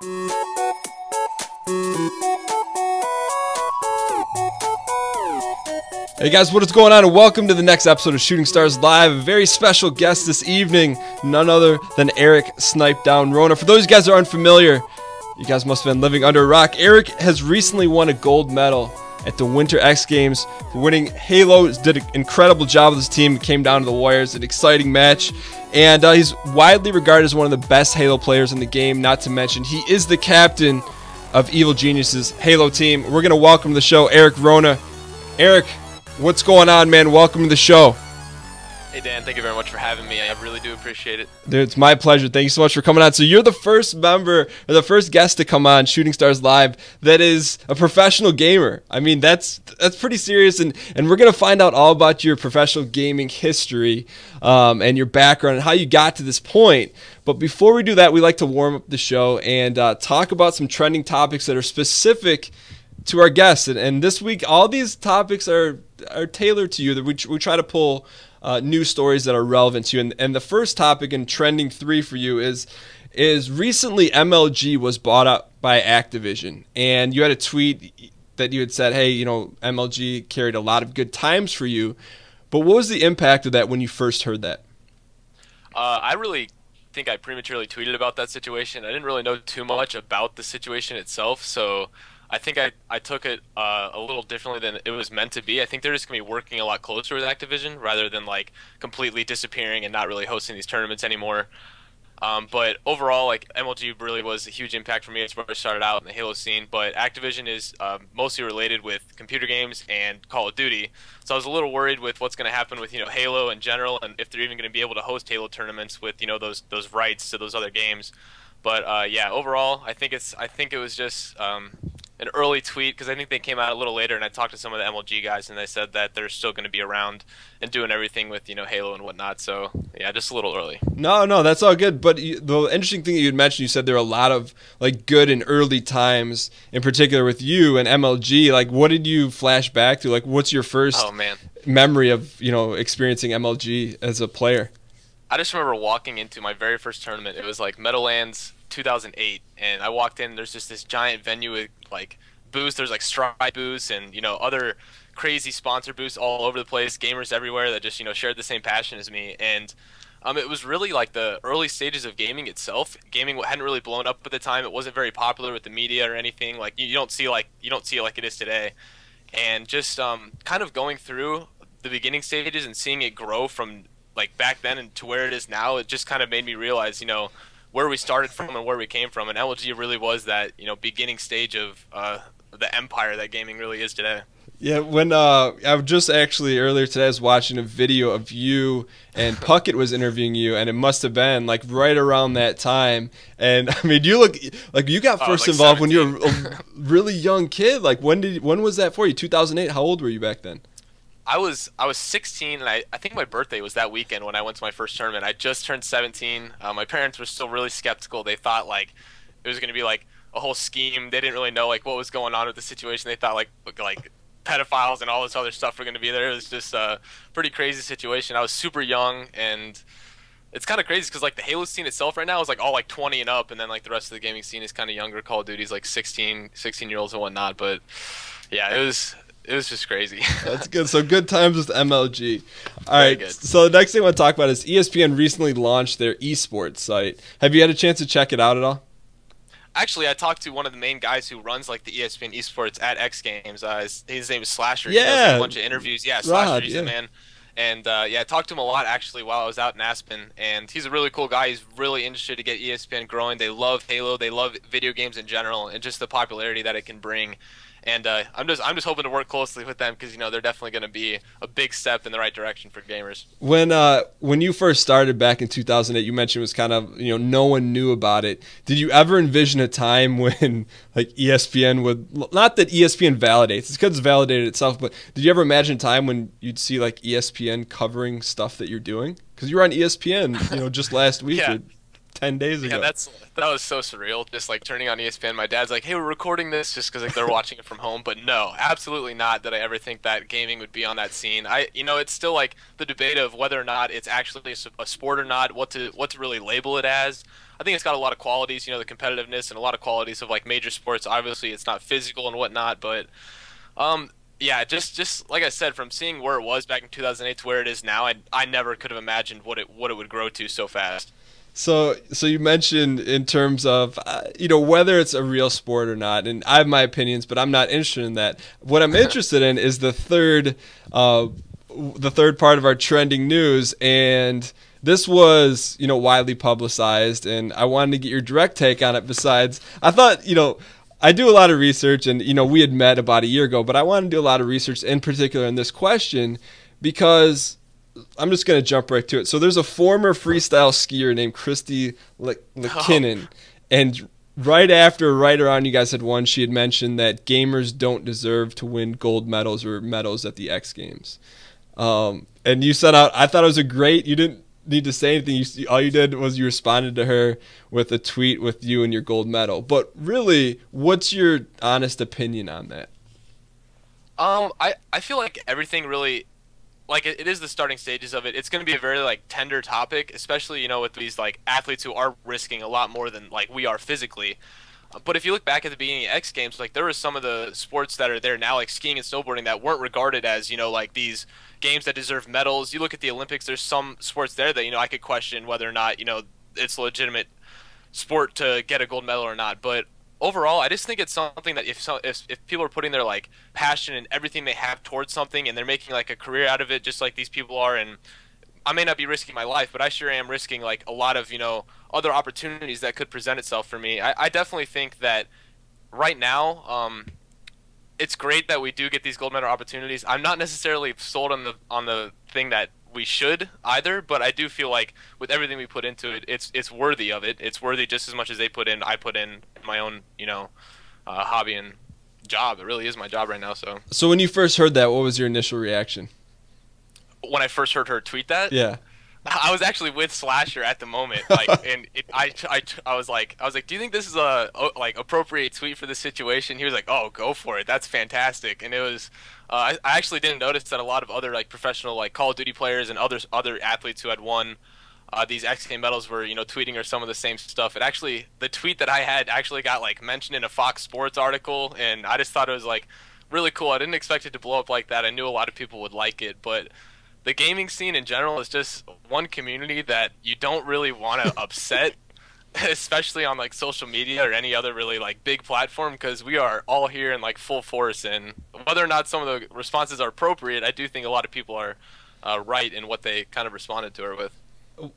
Hey guys, what is going on, and welcome to the next episode of Shooting Stars Live. A very special guest this evening, none other than EDWSnip3down Rona. For those of you guys that are unfamiliar, you guys must have been living under a rock. Eric has recently won a gold medal at the Winter X Games for winning Halo. Did an incredible job with his team. It came down to the wires, an exciting match. And he's widely regarded as one of the best Halo players in the game, not to mention he is the captain of Evil Genius's Halo team. We're going to welcome to the show Eric Rona. Eric, what's going on, man? Welcome to the show. Hey, Dan. Thank you very much for having me. I really do appreciate it. Dude, it's my pleasure. Thank you so much for coming on. So you're the first member, or the first guest to come on Shooting Stars Live that is a professional gamer. I mean, that's pretty serious, and we're going to find out all about your professional gaming history and your background and how you got to this point. But before we do that, we like to warm up the show and talk about some trending topics that are specific to our guests. And this week, all these topics are tailored to you. That we try to pull news stories that are relevant to you. And the first topic in trending 3 for you is recently MLG was bought up by Activision. And you had a tweet that you had said, hey, you know, MLG carried a lot of good times for you. But what was the impact of that when you first heard that? I really think I prematurely tweeted about that situation. I didn't really know too much about the situation itself, so I think I took it a little differently than it was meant to be. I think they're just going to be working a lot closer with Activision rather than like completely disappearing and not really hosting these tournaments anymore. But overall, like, MLG really was a huge impact for me. It's where I started out in the Halo scene. But Activision is mostly related with computer games and Call of Duty. So I was a little worried with what's going to happen with, you know, Halo in general, and if they're even going to be able to host Halo tournaments with, you know, those rights to those other games. But yeah, overall, I think it was just an early tweet, because I think they came out a little later, and I talked to some of the MLG guys, and they said that they're still going to be around and doing everything with, you know, Halo and whatnot. So yeah, just a little early. No, that's all good. But the interesting thing that you had mentioned, you said there are a lot of like good and early times, in particular with you and MLG. Like, what did you flash back to? Like, what's your first memory of, you know, experiencing MLG as a player? I just remember walking into my very first tournament. It was like Meadowlands 2008, and I walked in. There's just this giant venue with like booths. There's like Stripe booths and, you know, other crazy sponsor booths all over the place. Gamers everywhere that just, you know, shared the same passion as me. And it was really like the early stages of gaming itself. Gaming hadn't really blown up at the time. It wasn't very popular with the media or anything. Like you don't see it like it is today. And just kind of going through the beginning stages and seeing it grow from like back then and to where it is now, it just kind of made me realize, you know, where we started from and where we came from. And LG really was that, you know, beginning stage of the empire that gaming really is today. Yeah, when I was just actually earlier today, I was watching a video of you and Puckett was interviewing you, and it must have been like right around that time. And I mean, you look like you got first like involved 17. When you were a really young kid. Like, when was that for you? 2008. How old were you back then? I was 16, and I think my birthday was that weekend when I went to my first tournament. I just turned 17. My parents were still really skeptical. They thought like it was going to be like a whole scheme. They didn't really know like what was going on with the situation. They thought like pedophiles and all this other stuff were going to be there. It was just a pretty crazy situation. I was super young, and it's kind of crazy because like the Halo scene itself right now is like all like 20 and up, and then like the rest of the gaming scene is kind of younger. Call of Duty's like 16-year-olds and whatnot. But yeah, it was just crazy. That's good. So good times with MLG. All right. Good. So the next thing I want to talk about is ESPN recently launched their esports site. Have you had a chance to check it out at all? Actually, I talked to one of the main guys who runs like the ESPN esports at X Games. His name is Slasher. Yeah. He does like, a bunch of interviews. Yeah, Slasher, he's the man. And yeah, I talked to him a lot actually while I was out in Aspen, and he's a really cool guy. He's really interested to get ESPN growing. They love Halo. They love video games in general, and just the popularity that it can bring. And I'm just hoping to work closely with them because, you know, they're definitely going to be a big step in the right direction for gamers. When you first started back in 2008, you mentioned it was kind of, you know, no one knew about it. Did you ever envision a time when like ESPN would, not that ESPN validates, it's because it's validated itself, but did you ever imagine a time when you'd see like ESPN covering stuff that you're doing? Because you were on ESPN, you know, just last week. Yeah. 10 days Yeah, ago. that was so surreal. Just like turning on ESPN, my dad's like, "Hey, we're recording this," just because like they're watching it from home. But no, absolutely not. Did I ever think that gaming would be on that scene? It's still like the debate of whether or not it's actually a sport or not. What to really label it as. I think it's got a lot of qualities, the competitiveness and a lot of qualities of like major sports. Obviously, it's not physical and whatnot, but yeah, just like I said, from seeing where it was back in 2008 to where it is now, I never could have imagined what it would grow to so fast. So you mentioned in terms of whether it's a real sport or not, and I have my opinions, but I'm not interested in that. What I'm interested in is the third part of our trending news, and this was widely publicized, and I wanted to get your direct take on it. Besides, I thought I do a lot of research, and we had met about a year ago, but I wanted to do a lot of research in particular in this question because I'm just going to jump right to it. So there's a former freestyle skier named Christy McKinnon, and right around you guys had won, she had mentioned that gamers don't deserve to win gold medals or medals at the X Games. And you sent out, I thought it was you didn't need to say anything. All you did was you responded to her with a tweet with you and your gold medal. But really, what's your honest opinion on that? I feel like everything really, like it is the starting stages of it. It's going to be a very like tender topic, especially with these like athletes who are risking a lot more than like we are physically. But if you look back at the beginning of X Games, like there were some of the sports that are there now, like skiing and snowboarding, that weren't regarded as like these games that deserve medals. You look at the Olympics, there's some sports there that I could question whether or not it's a legitimate sport to get a gold medal or not. But overall, I just think it's something that if people are putting their like passion and everything they have towards something, and they're making like a career out of it, just like these people are, and I may not be risking my life, but I sure am risking like a lot of other opportunities that could present itself for me. I definitely think that right now, it's great that we do get these gold medal opportunities. I'm not necessarily sold on the thing that we should either, but I do feel like with everything we put into it, it's worthy of it. It's worthy just as much as they put in. I put in my own hobby and job. It really is my job right now. So when you first heard that, what was your initial reaction? When I first heard her tweet that, yeah, I was actually with Slasher at the moment, like, and I was like, do you think this is a like appropriate tweet for the situation? He was like, oh, go for it, that's fantastic. And it was, I actually didn't notice that a lot of other like professional like Call of Duty players and other athletes who had won these X Games medals were tweeting or some of the same stuff. It actually, the tweet that I had actually got like mentioned in a Fox Sports article, and I just thought it was like really cool. I didn't expect it to blow up like that. I knew a lot of people would like it, but the gaming scene in general is just one community that you don't really want to upset, especially on like social media or any other really like big platform, because we are all here in like full force, and whether or not some of the responses are appropriate, I do think a lot of people are right in what they kind of responded to her with.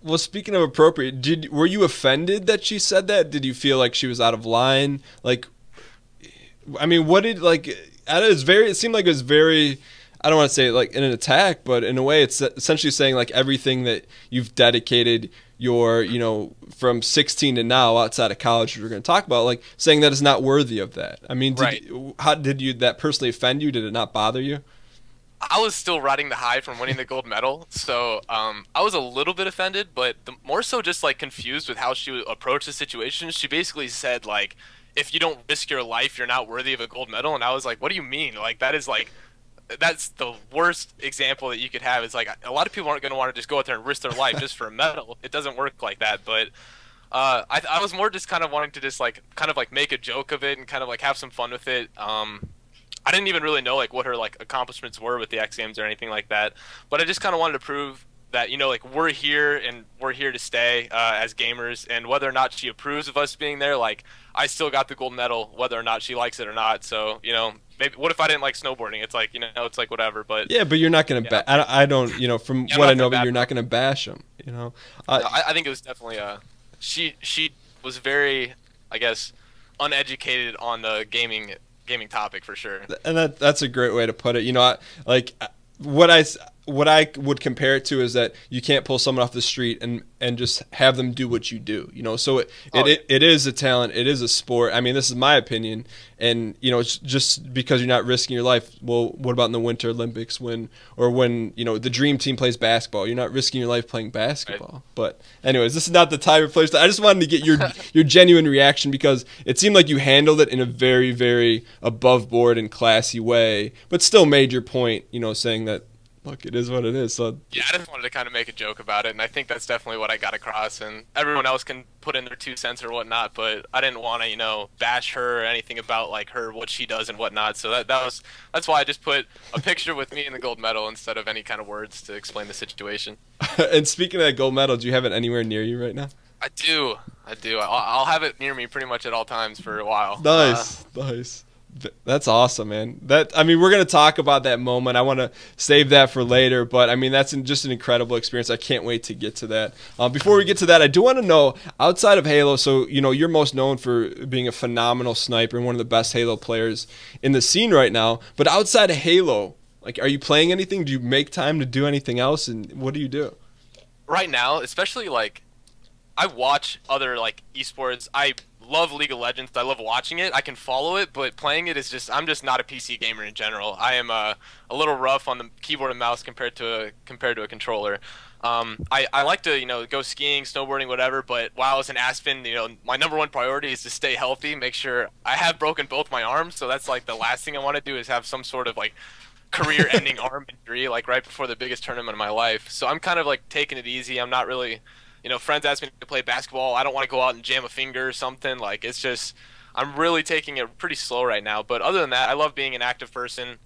Well, speaking of appropriate, were you offended that she said that? Did you feel like she was out of line? Like, I mean, what did like? It seemed like it was very, I don't want to say like in an attack, but in a way it's essentially saying like everything that you've dedicated your, from 16 to now outside of college, which we're going to talk about, like saying that it's not worthy of that. I mean, how did that personally offend you? Did it not bother you? I was still riding the high from winning the gold medal, so I was a little bit offended, but more so just like confused with how she approached the situation. She basically said like, if you don't risk your life, you're not worthy of a gold medal, and I was like, what do you mean? Like that's the worst example that you could have. It's like a lot of people aren't going to want to just go out there and risk their life just for a medal. It doesn't work like that. But I was more just kind of wanting to just like kind of like make a joke of it and kind of like have some fun with it. I didn't even really know like what her like accomplishments were with the X Games or anything like that. But I just kind of wanted to prove that like we're here and we're here to stay as gamers, and whether or not she approves of us being there, like I still got the gold medal whether or not she likes it or not. So maybe what if I didn't like snowboarding? It's like it's like whatever. But yeah, but you're not gonna I don't from what I know, but you're not gonna bash them. I think it was definitely she was very, I guess, uneducated on the gaming topic for sure. And that's a great way to put it. what I would compare it to is that you can't pull someone off the street and just have them do what you do, you know. So it is a talent, it is a sport. I mean, this is my opinion, and you know, it's just because you're not risking your life. Well, what about in the Winter Olympics when you know the dream team plays basketball? You're not risking your life playing basketball. Right. But anyways, this is not the time or place. I just wanted to get your genuine reaction because it seemed like you handled it in a very, very above board and classy way, but still made your point, you know, saying that, look, it is what it is. So yeah, I just wanted to kind of make a joke about it, and I think that's definitely what I got across. And everyone else can put in their 2 cents or whatnot, but I didn't want to, you know, bash her or anything about like her, what she does and whatnot. So that's why I just put a picture with me in the gold medal instead of any kind of words to explain the situation. And speaking of that gold medal, do you have it anywhere near you right now? I do. I'll have it near me pretty much at all times for a while. Nice. That's awesome, man. I mean, we're going to talk about that moment. I want to save that for later, but I mean, that's just an incredible experience. I can't wait to get to that. Before we get to that, I do want to know, outside of Halo, so, you know, you're most known for being a phenomenal sniper and one of the best Halo players in the scene right now, but outside of Halo, like, are you playing anything? Do you make time to do anything else, and what do you do? Right now, especially, like, I watch other, like, esports. I love League of Legends. I love watching it. I can follow it, but playing it is just, I'm just not a PC gamer in general. I am a little rough on the keyboard and mouse compared to a controller. I like to, you know, go skiing, snowboarding, whatever, but while I was in Aspen, you know, my #1 priority is to stay healthy, make sure I have broken both my arms, so that's like the last thing I want to do is have some sort of like career-ending arm injury, like right before the biggest tournament of my life. So I'm kind of like taking it easy. I'm not really, you know, friends ask me to play basketball. I don't want to go out and jam a finger or something. Like, it's just, I'm really taking it pretty slow right now. But other than that, I love being an active person.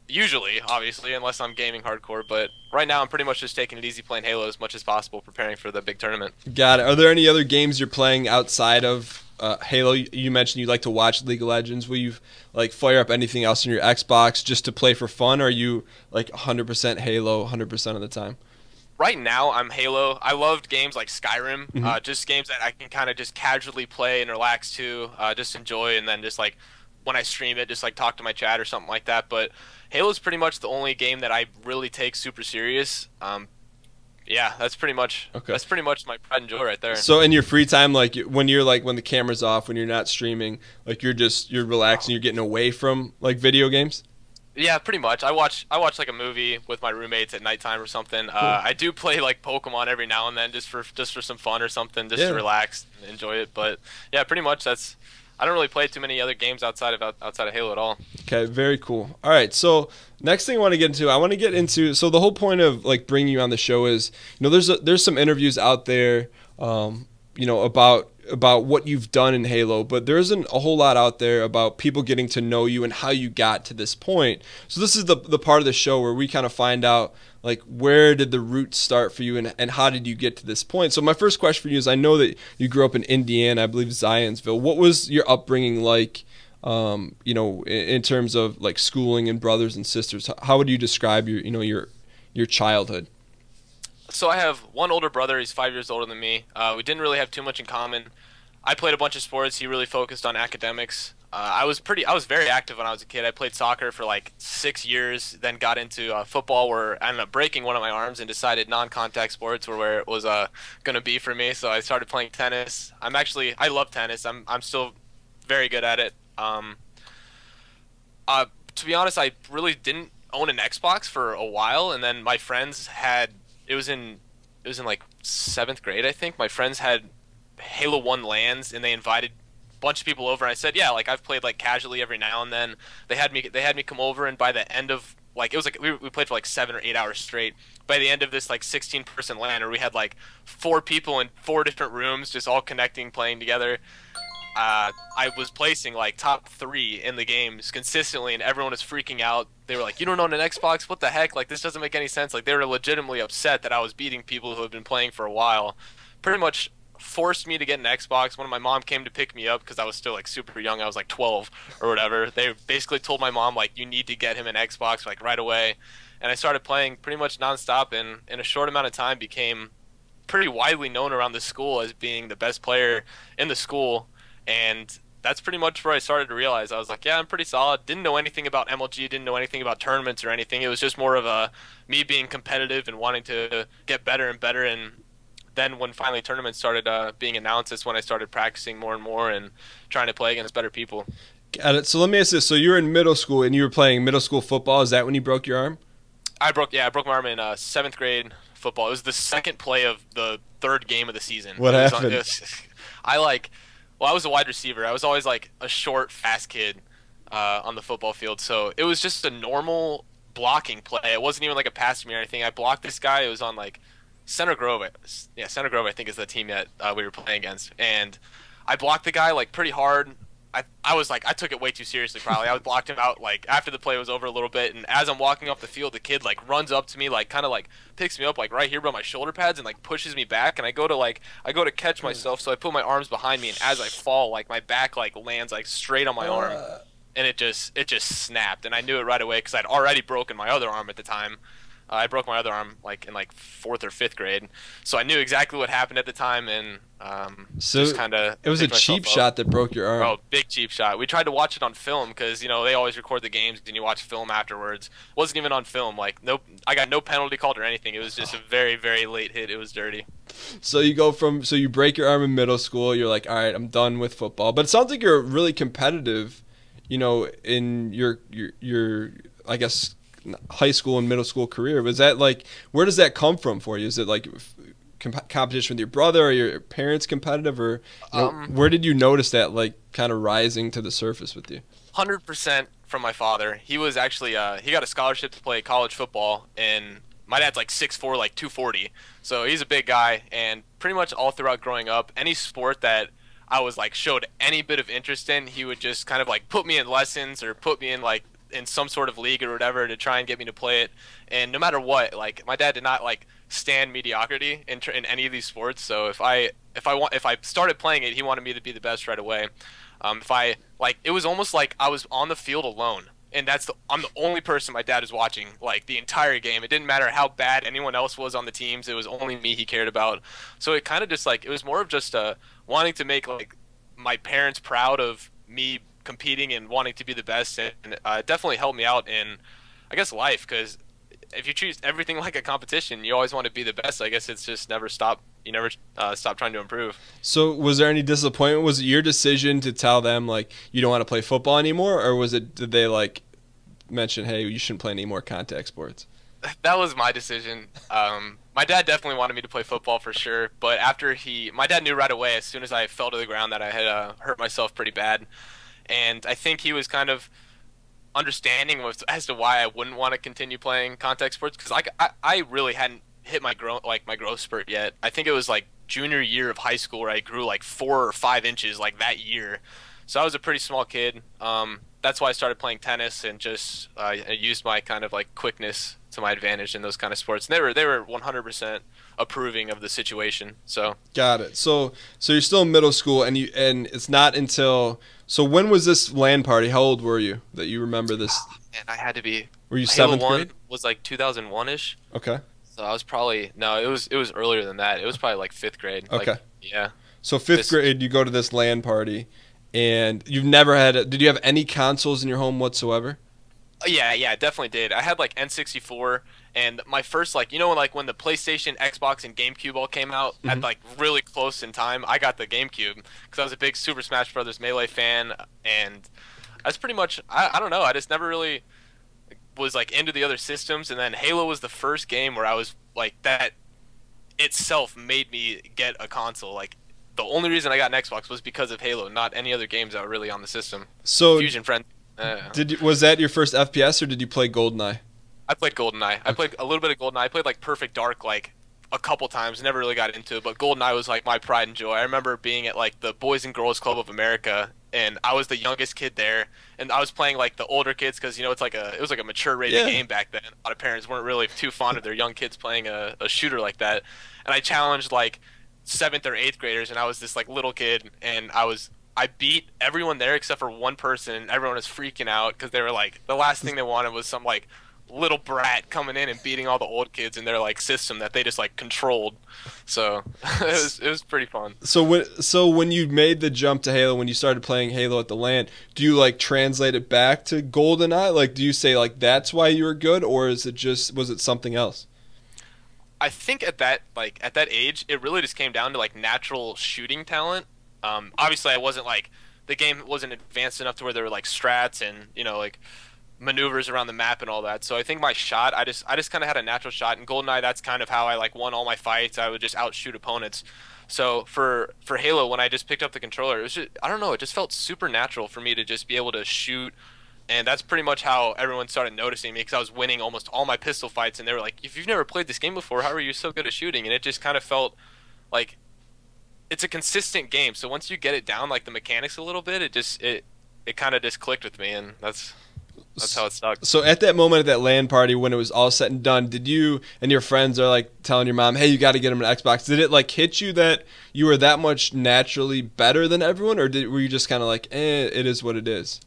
Usually, obviously, unless I'm gaming hardcore. But right now, I'm pretty much just taking it easy, playing Halo as much as possible, preparing for the big tournament. Got it. Are there any other games you're playing outside of Halo? You mentioned you like to watch League of Legends. Will you like fire up anything else on your Xbox just to play for fun? Or are you like 100% Halo 100% of the time? Right now, I'm Halo. I loved games like Skyrim, just games that I can kind of just casually play and relax to, just enjoy, and then just like when I stream it, just like talk to my chat or something like that. But Halo is pretty much the only game that I really take super serious. Yeah, that's pretty much my pride and joy right there. So in your free time, like when the camera's off, when you're not streaming, like you're relaxing, you're getting away from like video games? Yeah, pretty much. I watch like a movie with my roommates at nighttime or something. Cool. I do play like Pokemon every now and then just for some fun or something, just to relax and enjoy it. But yeah, pretty much I don't really play too many other games outside of Halo at all. Okay, very cool. All right, so next thing I want to get into, so the whole point of like bringing you on the show is, you know, there's some interviews out there, you know, about what you've done in Halo, but there isn't a whole lot out there about people getting to know you and how you got to this point. So this is the part of the show where we kind of find out, like, where did the roots start for you and how did you get to this point? So my first question for you is, I know that you grew up in Indiana, I believe Zionsville. What was your upbringing like, you know, in terms of like schooling and brothers and sisters? How would you describe your childhood? So I have one older brother. He's 5 years older than me. We didn't really have too much in common. I played a bunch of sports. He really focused on academics. I was very active when I was a kid. I played soccer for like 6 years, then got into football, where I ended up breaking one of my arms and decided non-contact sports were where it was going to be for me. So I started playing tennis. I love tennis. I'm still very good at it. To be honest, I really didn't own an Xbox for a while, and then my friends had. It was in like 7th grade, I think. My friends had Halo 1 LANs, and they invited a bunch of people over. And I said, yeah, like I've played like casually every now and then. They had me come over, and by the end of like, it was like we played for like 7 or 8 hours straight. By the end of this like 16-person LAN, where we had like 4 people in 4 different rooms, just all connecting, playing together. I was placing like top 3 in the games consistently, and everyone was freaking out. They were like, "You don't own an Xbox? What the heck? Like, this doesn't make any sense." Like, they were legitimately upset that I was beating people who had been playing for a while. Pretty much forced me to get an Xbox. When my mom came to pick me up, because I was still like super young, I was like 12 or whatever. They basically told my mom, like, you need to get him an Xbox like right away. And I started playing pretty much nonstop, and in a short amount of time became pretty widely known around the school as being the best player in the school. And that's pretty much where I started to realize I was like, yeah, I'm pretty solid. Didn't know anything about MLG, didn't know anything about tournaments or anything. It was just more of a me being competitive and wanting to get better and better. And then when finally tournaments started being announced, that's when I started practicing more and more and trying to play against better people. Got it. So let me ask this. So you were in middle school and you were playing middle school football. Is that when you broke your arm? I broke my arm in seventh grade football. It was the second play of the third game of the season. What happened? I was a wide receiver. I was always like a short, fast kid on the football field. So it was just a normal blocking play. It wasn't even like a pass to me or anything. I blocked this guy. It was on like Center Grove. Yeah, Center Grove, I think, is the team that we were playing against. And I blocked the guy like pretty hard. I was like, I took it way too seriously probably. I blocked him out like after the play was over a little bit, and as I'm walking off the field, the kid like runs up to me, like kind of like picks me up like right here by my shoulder pads and like pushes me back, and I go to catch myself, so I put my arms behind me, and as I fall, like my back like lands like straight on my arm, and it just snapped, and I knew it right away because I'd already broken my other arm at the time. I broke my other arm like in like fourth or fifth grade, so I knew exactly what happened at the time, and so just kind of it was a cheap shot that broke your arm. Oh, big cheap shot. We tried to watch it on film because you know they always record the games and you watch film afterwards. It wasn't even on film. Like nope, I got no penalty called or anything. It was just a very very late hit. It was dirty. So you break your arm in middle school. You're like, all right, I'm done with football. But it sounds like you're really competitive. You know, in your I guess high school and middle school career. Was that like, where does that come from for you? Is it like competition with your brother, or your parents competitive, or where did you notice that like kind of rising to the surface with you? 100% from my father. He was actually he got a scholarship to play college football, and my dad's like 6'4", like 240, so he's a big guy. And pretty much all throughout growing up, any sport that I was like showed any bit of interest in, he would just kind of like put me in lessons or put me in like in some sort of league or whatever to try and get me to play it. And no matter what, like my dad did not like stand mediocrity in any of these sports. So if I started playing it, he wanted me to be the best right away. It was almost like I was on the field alone, and I'm the only person my dad was watching like the entire game. It didn't matter how bad anyone else was on the teams. It was only me he cared about. So it kind of just like, it was more of just wanting to make like my parents proud of me competing and wanting to be the best, and it definitely helped me out in, I guess, life, because if you treat everything like a competition, you always want to be the best. I guess it's just never stop. You never stop trying to improve. So was there any disappointment? Was it your decision to tell them like you don't want to play football anymore, or did they like mention, hey, you shouldn't play any more contact sports? That was my decision. My dad definitely wanted me to play football for sure, but my dad knew right away as soon as I fell to the ground that I had hurt myself pretty bad. And I think he was kind of understanding as to why I wouldn't want to continue playing contact sports, because I really hadn't hit my growth spurt yet. I think it was like junior year of high school where I grew like 4 or 5 inches like that year. So I was a pretty small kid. That's why I started playing tennis and just I used my kind of like quickness to my advantage in those kind of sports. And they were 100% approving of the situation. So got it. So you're still in middle school, and it's not until, so when was this LAN party? How old were you that you remember this? And I had to be. Were you seventh grade? Was like 2001-ish. Okay. So I was probably it was earlier than that. It was probably like 5th grade. Okay. Like, yeah. So 5th grade, you go to this LAN party, and you've never had did you have any consoles in your home whatsoever? Yeah, I definitely did. I had like N64, and my first like, you know, like when the PlayStation, Xbox, and GameCube all came out at like really close in time, I got the GameCube because I was a big Super Smash Brothers Melee fan, and that's pretty much I don't know. I just never really was like into the other systems, and then Halo was the first game where I was like, that itself made me get a console. Like the only reason I got an Xbox was because of Halo, not any other games that were really on the system. So Fusion Friend. Was that your first FPS, or did you play GoldenEye? I played GoldenEye. I played a little bit of GoldenEye. I played like Perfect Dark like a couple times. Never really got into it, but GoldenEye was like my pride and joy. I remember being at like the Boys and Girls Club of America, and I was the youngest kid there, and I was playing like the older kids because it was like a mature rated game back then. A lot of parents weren't really too fond of their young kids playing a shooter like that, and I challenged like 7th or 8th graders, and I was this like little kid, and I beat everyone there except for one person, and everyone was freaking out because they were like, the last thing they wanted was some like little brat coming in and beating all the old kids in their like system that they just like controlled. So it was pretty fun. So when you made the jump to Halo, when you started playing Halo at the LAN, do you like translate it back to GoldenEye? Like, do you say like that's why you were good, or is it just was it something else? I think at that age, it really just came down to like natural shooting talent. Obviously, I wasn't like the game wasn't advanced enough to where there were like strats and like maneuvers around the map and all that. So I think my shot, I just kind of had a natural shot. In GoldenEye, that's kind of how I like won all my fights. I would just outshoot opponents. So for Halo, when I just picked up the controller, it was just, I don't know, it just felt super natural for me to just be able to shoot. And that's pretty much how everyone started noticing me, because I was winning almost all my pistol fights, and they were like, if you've never played this game before, how are you so good at shooting? And it just kind of felt like it's a consistent game. So once you get it down, like the mechanics a little bit, it kind of just clicked with me, and that's how it stuck. So at that moment at that LAN party, when it was all said and done, did you and your friends are like telling your mom, hey, you got to get him an Xbox? Did it like hit you that you were that much naturally better than everyone, or were you just kind of like, it is what it is?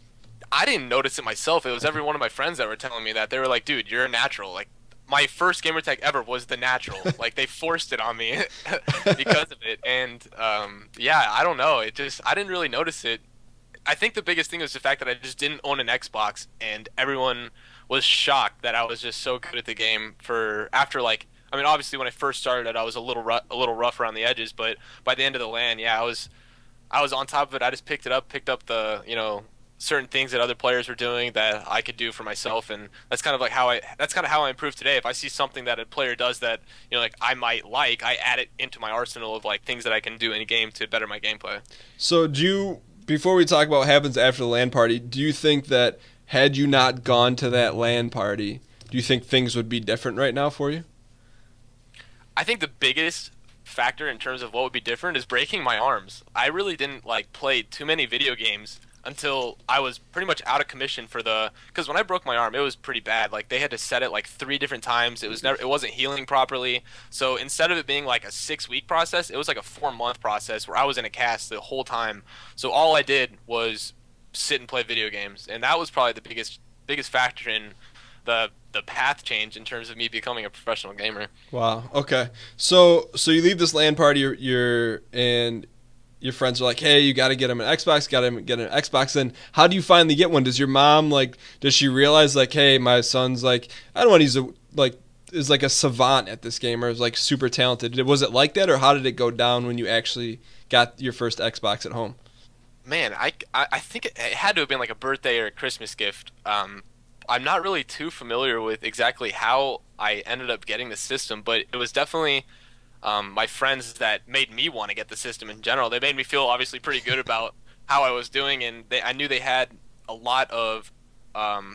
I didn't notice it myself. It was every one of my friends that were telling me that. They were like, dude, you're a natural. Like, my first gamer tag ever was the natural. Like, they forced it on me because of it. And yeah, I don't know. I didn't really notice it. I think the biggest thing was the fact that I just didn't own an Xbox, and everyone was shocked that I was just so good at the game after like, I mean, obviously when I first started it, I was a little rough around the edges, but by the end of the LAN, yeah, I was on top of it. I just picked up the, certain things that other players were doing that I could do for myself, and that's kind of how I improve today. If I see something that a player does that like I might like, I add it into my arsenal of like things that I can do in a game to better my gameplay. So before we talk about what happens after the LAN party, do you think that had you not gone to that LAN party, do you think things would be different right now for you? I think the biggest factor in terms of what would be different is breaking my arms. I really didn't like play too many video games until I was pretty much out of commission because when I broke my arm, it was pretty bad. Like, they had to set it like 3 different times. It wasn't healing properly. So instead of it being like a 6-week process, it was like a 4-month process where I was in a cast the whole time. So all I did was sit and play video games, and that was probably the biggest factor in the path change in terms of me becoming a professional gamer. Wow. Okay. So you leave this LAN party, and your friends are like, hey, you got to get him an Xbox, got to get an Xbox. Then how do you finally get one? Does your mom, does she realize, like, hey, my son's, like, I don't want to use is like a savant at this game, or is like super talented? Was it like that, or how did it go down when you actually got your first Xbox at home? Man, I think it had to have been like a birthday or a Christmas gift. I'm not really too familiar with exactly how I ended up getting the system, but it was definitely my friends that made me want to get the system in general. They made me feel obviously pretty good about how I was doing, and I knew they had a lot of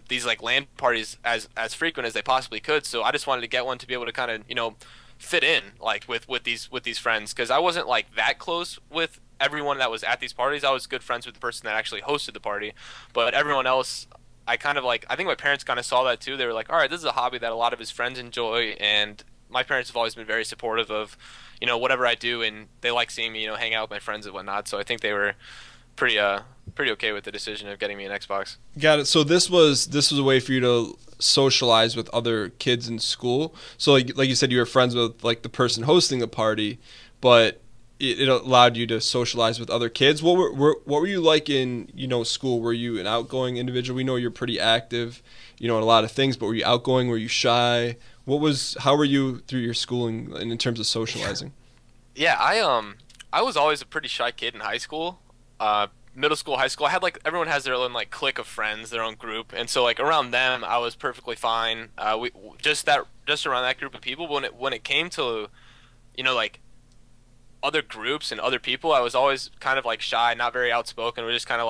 these like LAN parties as frequent as they possibly could. So I just wanted to get one to be able to kind of fit in like with these friends, because I wasn't like that close with everyone that was at these parties. I was good friends with the person that actually hosted the party, but everyone else, I think my parents kind of saw that too. They were like, all right, this is a hobby that a lot of his friends enjoy, and my parents have always been very supportive of, whatever I do, and they like seeing me, hang out with my friends and whatnot. So I think they were pretty okay with the decision of getting me an Xbox. Got it. So this was a way for you to socialize with other kids in school. So like you said, you were friends with like the person hosting the party, but it allowed you to socialize with other kids. What were you like in school? Were you an outgoing individual? We know you're pretty active, in a lot of things, but were you outgoing? Were you shy? How were you through your schooling in terms of socializing? Yeah, I was always a pretty shy kid in high school. Middle school, high school, I had everyone has their own clique of friends, their own group, and so around them I was perfectly fine. We just around that group of people. But when it came to other groups and other people, I was always kind of shy, not very outspoken. We just kind of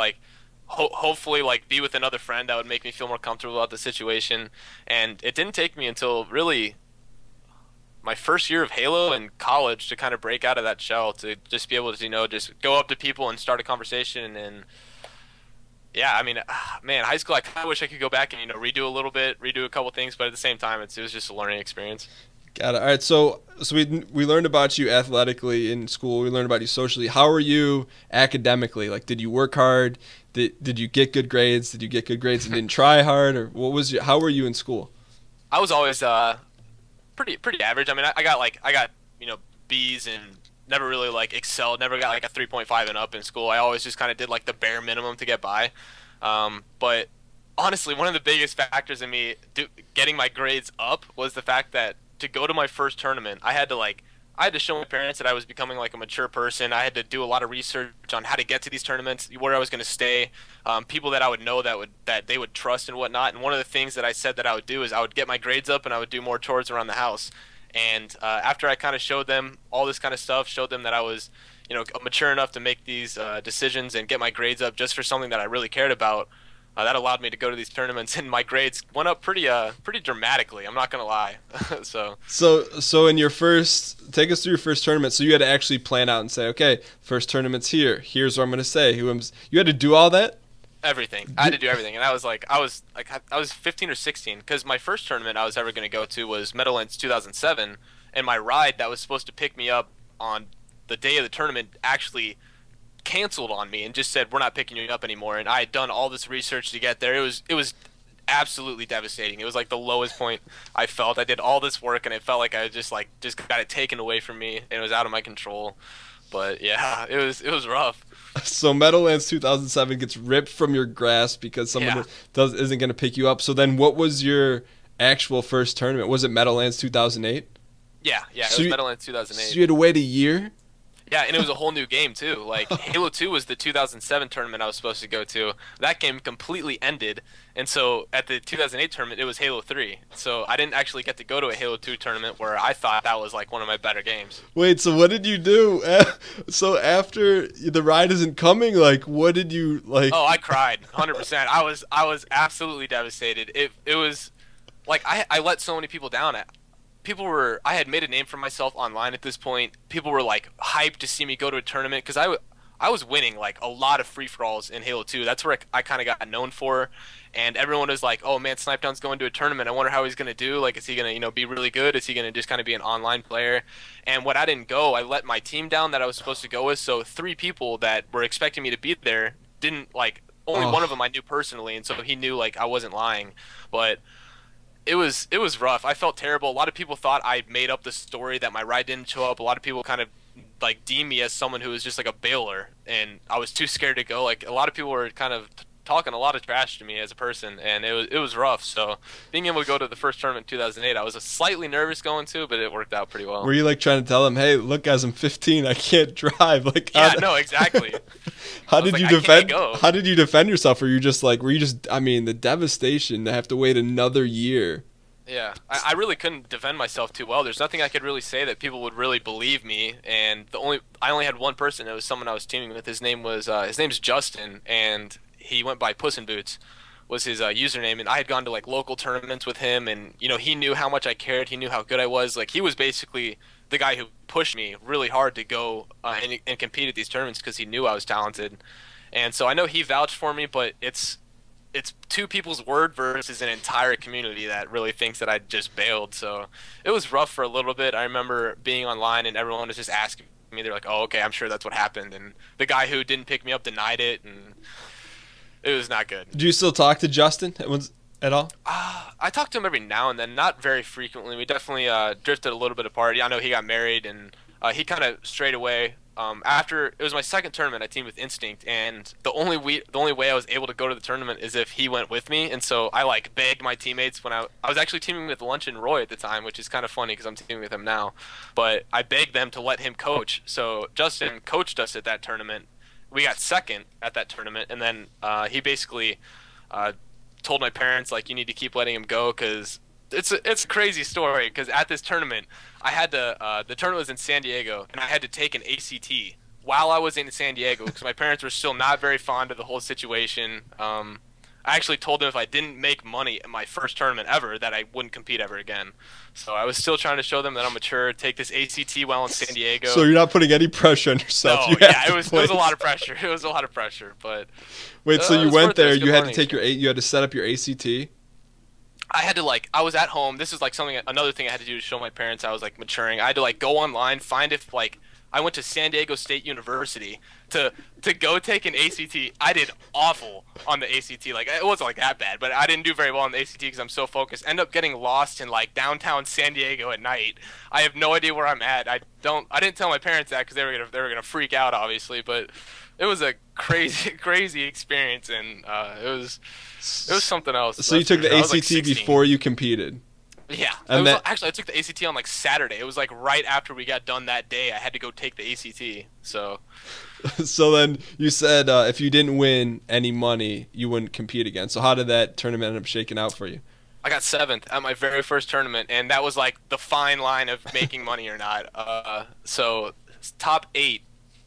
hopefully be with another friend that would make me feel more comfortable about the situation. And it didn't take me until really my first year of Halo in college to kind of break out of that shell, to just be able to just go up to people and start a conversation. And yeah, I mean, man, high school, I kind of wish I could go back and redo a couple things, but at the same time it was just a learning experience. Got it. All right, so we learned about you athletically in school. We learned about you socially. How are you academically? Did you work hard? Did you get good grades? Did you get good grades and didn't try hard? Or how were you in school? I was always pretty average. I mean, I got B's and never really like excelled. Never got like a 3.5 and up in school. I always just kind of did like the bare minimum to get by. But honestly, one of the biggest factors in me getting my grades up was the fact that to go to my first tournament, I had to show my parents that I was becoming like a mature person. I had to do a lot of research on how to get to these tournaments, where I was going to stay, people that I would know that they would trust and whatnot. And one of the things that I said that I would do is I would get my grades up and I would do more chores around the house. And after I kind of showed them all this kind of stuff, showed them that I was, mature enough to make these decisions and get my grades up just for something that I really cared about, that allowed me to go to these tournaments, and my grades went up pretty dramatically. I'm not gonna lie. So in your first, take us through your first tournament. So you had to actually plan out and say, okay, first tournament's here. Here's what I'm gonna say. You had to do all that. Everything. I had to do everything, and I was 15 or 16 because my first tournament I was ever gonna go to was Meadowlands 2007, and my ride that was supposed to pick me up on the day of the tournament actually canceled on me and just said, we're not picking you up anymore. And I had done all this research to get there. It was absolutely devastating. It was like the lowest point I felt. I did all this work and it felt like I just got it taken away from me and it was out of my control. But yeah, it was rough. So Meadowlands 2007 gets ripped from your grasp because someone isn't going to pick you up. So then what was your actual first tournament? Was it Meadowlands 2008? Yeah, it was Meadowlands 2008. So you had to wait a year? Yeah, and it was a whole new game too. Like Halo 2 was the 2007 tournament I was supposed to go to. That game completely ended, and so at the 2008 tournament it was Halo 3. So I didn't actually get to go to a Halo 2 tournament where I thought that was like one of my better games. Wait, so what did you do? So after the ride isn't coming, like what did you like? Oh, I cried 100%. I was absolutely devastated. It was like I let so many people down. I had made a name for myself online at this point. People were like hyped to see me go to a tournament because I was winning like a lot of free-for-alls in Halo 2. That's where I kind of got known for, and everyone was like, oh man, Snip3down's going to a tournament. I wonder how he's going to do. Like, is he going to be really good? Is he going to just kind of be an online player? And when I didn't go, I let my team down that I was supposed to go with, so 3 people that were expecting me to be there didn't, like, only one of them I knew personally, and so he knew like I wasn't lying. But it was rough. I felt terrible. A lot of people thought I made up the story that my ride didn't show up. A lot of people kind of like deemed me as someone who was just like a bailer, and I was too scared to go. Like a lot of people were kind of talking a lot of trash to me as a person, and it was rough. So being able to go to the first tournament in 2008, I was slightly nervous going to, but it worked out pretty well. Were you like trying to tell them, hey, look guys, I'm 15, I can't drive? Like, yeah, no, exactly. How did you defend? How did you defend yourself? Were you just I mean, the devastation to have to wait another year. Yeah, I really couldn't defend myself too well. There's nothing I could really say that people would really believe me, and I only had one person. It was someone I was teaming with. His name's Justin, and he went by Puss in Boots was his username, and I had gone to like local tournaments with him, and he knew how much I cared. He knew how good I was. Like, he was basically the guy who pushed me really hard to go and compete at these tournaments because he knew I was talented. And so I know he vouched for me, but it's 2 people's word versus an entire community that really thinks that I just bailed. So it was rough for a little bit. I remember being online and everyone was just asking me. They're like, oh, okay, I'm sure that's what happened. And the guy who didn't pick me up denied it, and it was not good. Do you still talk to Justin at all? I talk to him every now and then, not very frequently. We definitely drifted a little bit apart. I know he got married, and he kind of strayed away. After it was my second tournament, I teamed with Instinct, and the only way I was able to go to the tournament is if he went with me. And so I like begged my teammates when I was actually teaming with Lunch and Roy at the time, which is kind of funny because I'm teaming with him now. But I begged them to let him coach. So Justin coached us at that tournament. We got second at that tournament, and then he basically told my parents, like, you need to keep letting him go because it's a crazy story. Because at this tournament, I had to the tournament was in San Diego, and I had to take an ACT while I was in San Diego because my parents were still not very fond of the whole situation. I actually told them if I didn't make money at my first tournament ever that I wouldn't compete ever again. So I was still trying to show them that I'm mature, take this ACT while in San Diego. So you're not putting any pressure on yourself. No, yeah, it was a lot of pressure. It was a lot of pressure, but wait, so you went there, you had to take you had to set up your ACT? I had to I was at home. This is like another thing I had to do to show my parents I was like maturing. I had to go online, find if I went to San Diego State University to go take an ACT. I did awful on the ACT. Like, it wasn't like that bad, but I didn't do very well on the ACT because I'm so focused. End up getting lost in like downtown San Diego at night. I have no idea where I'm at. I didn't tell my parents that because they were gonna freak out, obviously. But it was a crazy experience, and it was something else. So you took the ACT before you competed. Yeah, actually I took the ACT on like Saturday. It was like right after we got done that day. I had to go take the ACT. So then you said if you didn't win any money, you wouldn't compete again. So how did that tournament end up shaking out for you? I got 7th at my very first tournament, and that was like the fine line of making money or not. So top 8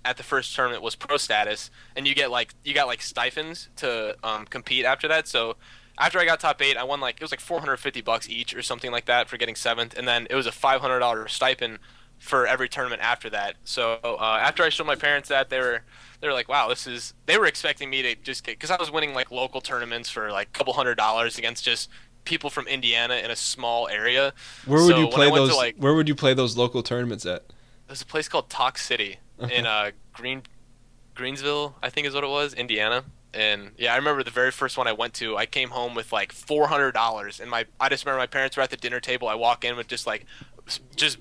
at the first tournament was pro status, and you got like stipends to compete after that. So after I got top 8, I won it was like $450 each or something like that for getting 7th, and then it was a $500 stipend for every tournament after that. So after I showed my parents that, they were like, wow, they were expecting me to just get, because I was winning like local tournaments for like a couple $100s against just people from Indiana in a small area. Where would you play those? Where would you play those local tournaments at? There's a place called Talk City in Greensville, I think is what it was, Indiana. And yeah, I remember the very first one I went to, I came home with like $400, and I just remember my parents were at the dinner table. I walk in with just a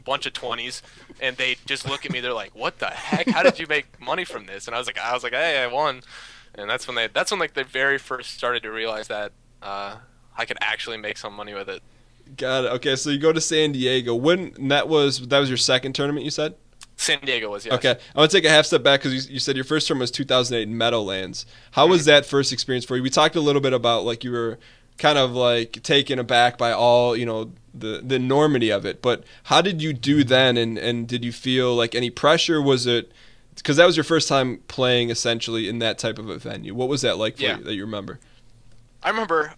bunch of 20s, and they just look at me. They're like, "What the heck? How did you make money from this?" And I was like, "Hey, I won." And that's when like they very first started to realize that I could actually make some money with it. Got it. Okay, so you go to San Diego. That was your second tournament, you said? San Diego was, yes. Okay. I'm going to take a half step back because you said your first term was 2008 in Meadowlands. How was that first experience for you? We talked a little bit about like you were kind of like taken aback by all, the enormity of it. But how did you do then, and did you feel like any pressure? Was it – because that was your first time playing essentially in that type of a venue. What was that like for you that you remember? I remember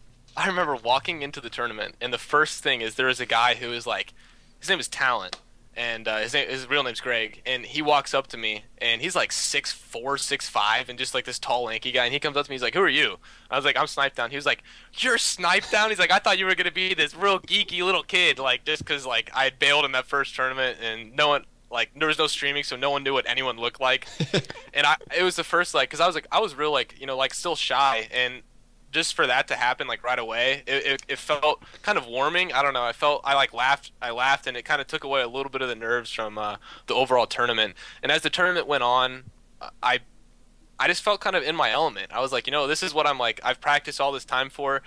walking into the tournament, and the first thing is there was a guy who was like – his name was Talent. And his real name's Greg, and he walks up to me, and he's like 6'4", 6'5", and just like this tall, lanky guy. And he comes up to me, he's like, "Who are you?" I was like, "I'm Snip3down." He was like, "You're Snip3down?" He's like, "I thought you were gonna be this real geeky little kid, like just because like I had bailed in that first tournament, and no one like there was no streaming, so no one knew what anyone looked like." And it was the first like, because I was real like like still shy, and just for that to happen like right away, it felt kind of warming. I don't know. I laughed, and it kind of took away a little bit of the nerves from the overall tournament. And as the tournament went on, I just felt kind of in my element. I was like, this is what I've practiced all this time for.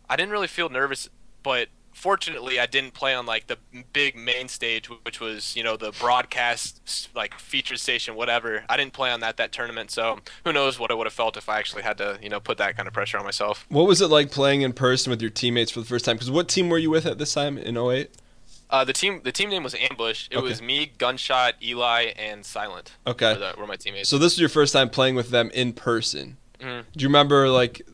I didn't really feel nervous, but fortunately I didn't play on like the big main stage, which was the broadcast like feature station, whatever. I didn't play on that tournament, so who knows what it would have felt if I actually had to put that kind of pressure on myself. What was it like playing in person with your teammates for the first time? Because what team were you with at this time in 08? The team name was Ambush. It was me, Gunshot, Eli, and Silent. Okay, were my teammates. So this was your first time playing with them in person. Mm-hmm. Do you remember like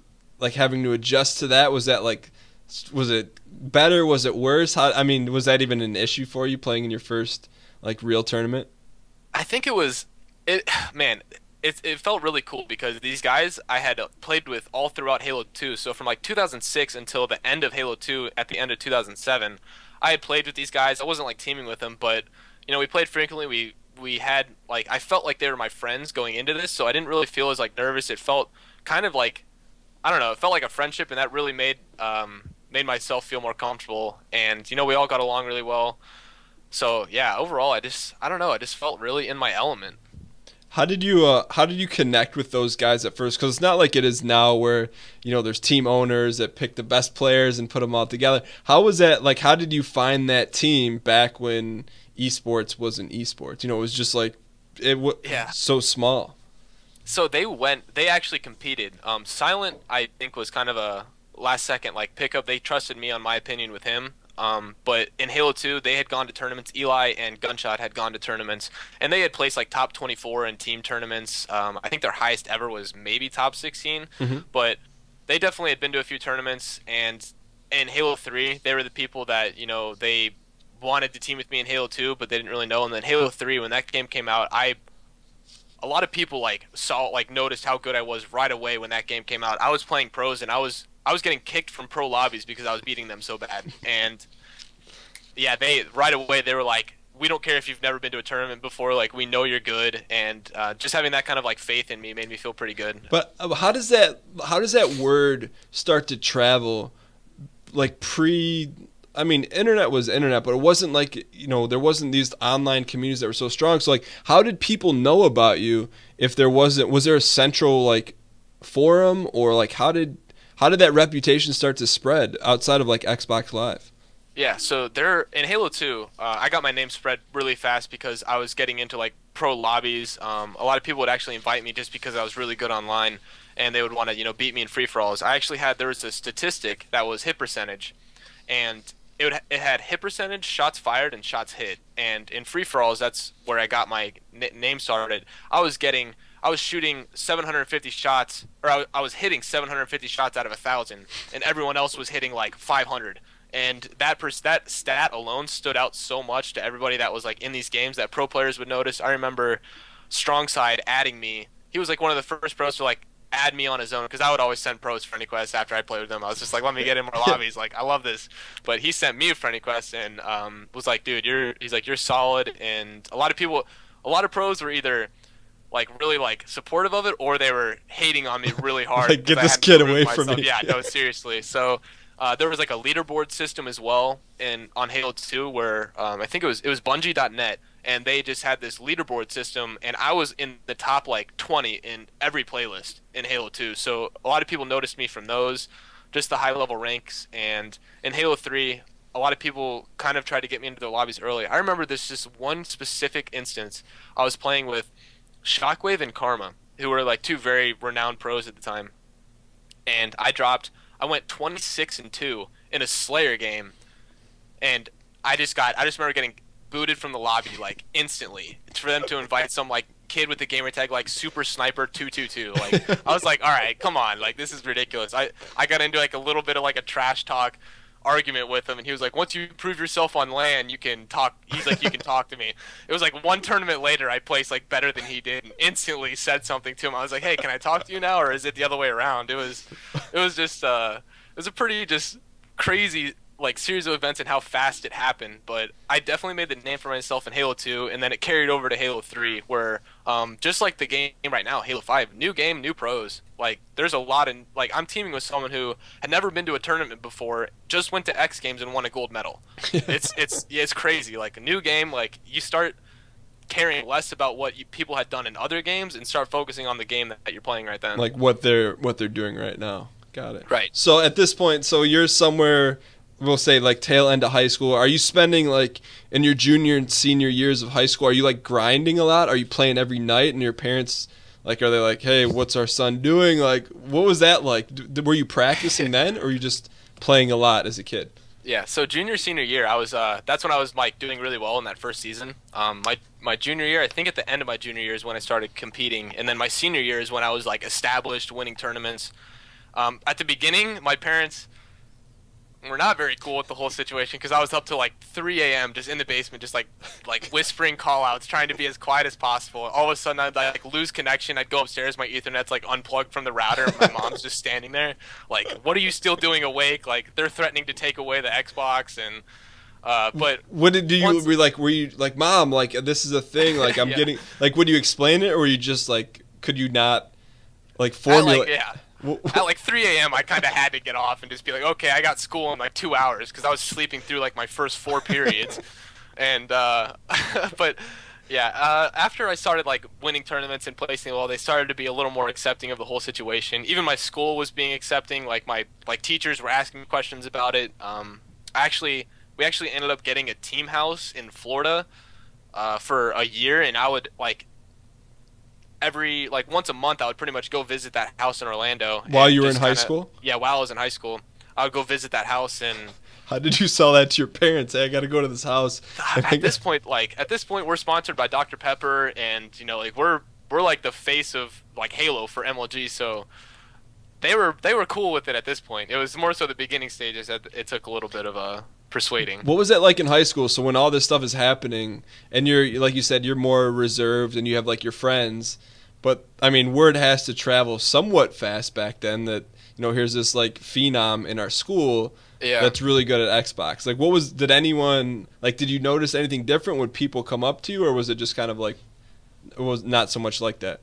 having to adjust to that? Was it better? Was it worse? Was that even an issue for you playing in your first like real tournament? I think it was. Man, it felt really cool because these guys I had played with all throughout Halo 2. So from like 2006 until the end of Halo 2, at the end of 2007, I had played with these guys. I wasn't like teaming with them, but we played frequently. We had like I felt like they were my friends going into this, so I didn't really feel as like nervous. It felt kind of like, I don't know, it felt like a friendship, and that really made myself feel more comfortable, and we all got along really well. So yeah, overall I just felt really in my element. How did you connect with those guys at first? Because it's not like it is now where there's team owners that pick the best players and put them all together. How was that like? How did you find that team back when esports wasn't esports? It was just like so small. So they actually competed. Silent, I think, was kind of a last second like pickup. They trusted me on my opinion with him. But in Halo 2, they had gone to tournaments. Eli and Gunshot had gone to tournaments, and they had placed like top 24 in team tournaments. I think their highest ever was maybe top 16, but they definitely had been to a few tournaments. And in Halo 3, they were the people that they wanted to team with me in Halo 2, but they didn't really know. And then Halo 3, when that game came out, a lot of people noticed how good I was right away when that game came out. I was playing pros, and I was getting kicked from pro lobbies because I was beating them so bad. And yeah, they right away they were like, we don't care if you've never been to a tournament before. Like, we know you're good, and just having that kind of like faith in me made me feel pretty good. But how does that word start to travel? Like I mean, internet was internet, but it wasn't like, there wasn't these online communities that were so strong. So like, how did people know about you if was there a central like forum, or like how did that reputation start to spread outside of like Xbox Live? Yeah, so there in Halo 2, I got my name spread really fast because I was getting into like pro lobbies. A lot of people would actually invite me just because I was really good online, and they would want to beat me in free for alls. There was a statistic that was hit percentage, and it had hit percentage, shots fired, and shots hit. And in free for alls, that's where I got my name started. I was shooting 750 shots, or I was hitting 750 shots out of 1,000, and everyone else was hitting like 500. And that stat alone stood out so much to everybody that was like in these games that pro players would notice. I remember Strongside adding me. He was like one of the first pros to like add me on his own, because I would always send pros friendly quests after I played with them. I was just like, let me get in more lobbies. Like, I love this. But he sent me a friendly quest and was like, dude, you're solid. And a lot of pros were either like really like supportive of it, or they were hating on me really hard. Like, get this kid away from me. Yeah, no, seriously. So there was like a leaderboard system as well on Halo 2 where I think it was Bungie.net, and they just had this leaderboard system, and I was in the top like 20 in every playlist in Halo 2. So a lot of people noticed me from those, just the high level ranks. And in Halo 3, a lot of people kind of tried to get me into their lobbies early. I remember this just one specific instance. I was playing with Shockwave and Karma, who were like two very renowned pros at the time, and I went 26-2 in a Slayer game, and I just remember getting booted from the lobby like instantly. It's for them to invite some like kid with the gamer tag like Super Sniper 222. Like, I was like, all right, come on, like this is ridiculous. I got into like a little bit of like a trash talk argument with him, and he was like, once you prove yourself on LAN, you can talk. He's like, you can talk to me. It was like one tournament later, I placed like better than he did, and instantly said something to him. I was like, hey, can I talk to you now, or is it the other way around? It was just it was a pretty just crazy like series of events and how fast it happened. But I definitely made the name for myself in Halo 2, and then it carried over to Halo 3, where just like the game right now, Halo 5, new game, new pros. Like, there's a lot in, like, I'm teaming with someone who had never been to a tournament before, just went to X Games and won a gold medal. It's crazy. Like, a new game, like, you start caring less about what people had done in other games and start focusing on the game that you're playing right then. Like what they're doing right now. Got it. Right. So at this point, so you're somewhere, we'll say like tail end of high school. Are you spending like in your junior and senior years of high school, are you like grinding a lot? Are you playing every night, and your parents like, are they like, hey, what's our son doing? Like, what was that like? Were you practicing then, or were you just playing a lot as a kid? Yeah, so junior, senior year, I was that's when I was like doing really well in that first season. My junior year, I think at the end of my junior year is when I started competing, and then my senior year is when I was like established, winning tournaments. At the beginning, my parents were not very cool with the whole situation, because I was up to like 3 a.m. just in the basement, just like whispering call-outs, trying to be as quiet as possible. All of a sudden, I'd like lose connection. I'd go upstairs, my Ethernet's like unplugged from the router, and my mom's just standing there, like, "What are you still doing awake?" Like, they're threatening to take away the Xbox. And but what did you were like? Were you like, "Mom, like this is a thing, like I'm yeah. getting," like, would you explain it, or were you just like, could you not like formulate? Yeah. At like 3 a.m. I kind of had to get off and just be like, okay, I got school in like 2 hours, because I was sleeping through like my first 4 periods. And but yeah, after I started like winning tournaments and placing well, they started to be a little more accepting of the whole situation. Even my school was being accepting. Like my teachers were asking questions about it. We actually ended up getting a team house in Florida for a year, and I would like once a month I would pretty much go visit that house in Orlando. While you were in high school? Yeah, while I was in high school, I would go visit that house. And how did you sell that to your parents? Hey, I got to go to this house. At this point, we're sponsored by Dr. Pepper, and like we're like the face of like Halo for MLG, so they were cool with it at this point. It was more so the beginning stages that it took a little bit of persuading. What was that like in high school? So when all this stuff is happening, and you're, like you said, you're more reserved and you have like your friends, But I mean, word has to travel somewhat fast back then that, here's this like phenom in our school Yeah. that's really good at Xbox. Like, did anyone, like, did you notice anything different when people come up to you, or was it just kind of like, it was not so much like that?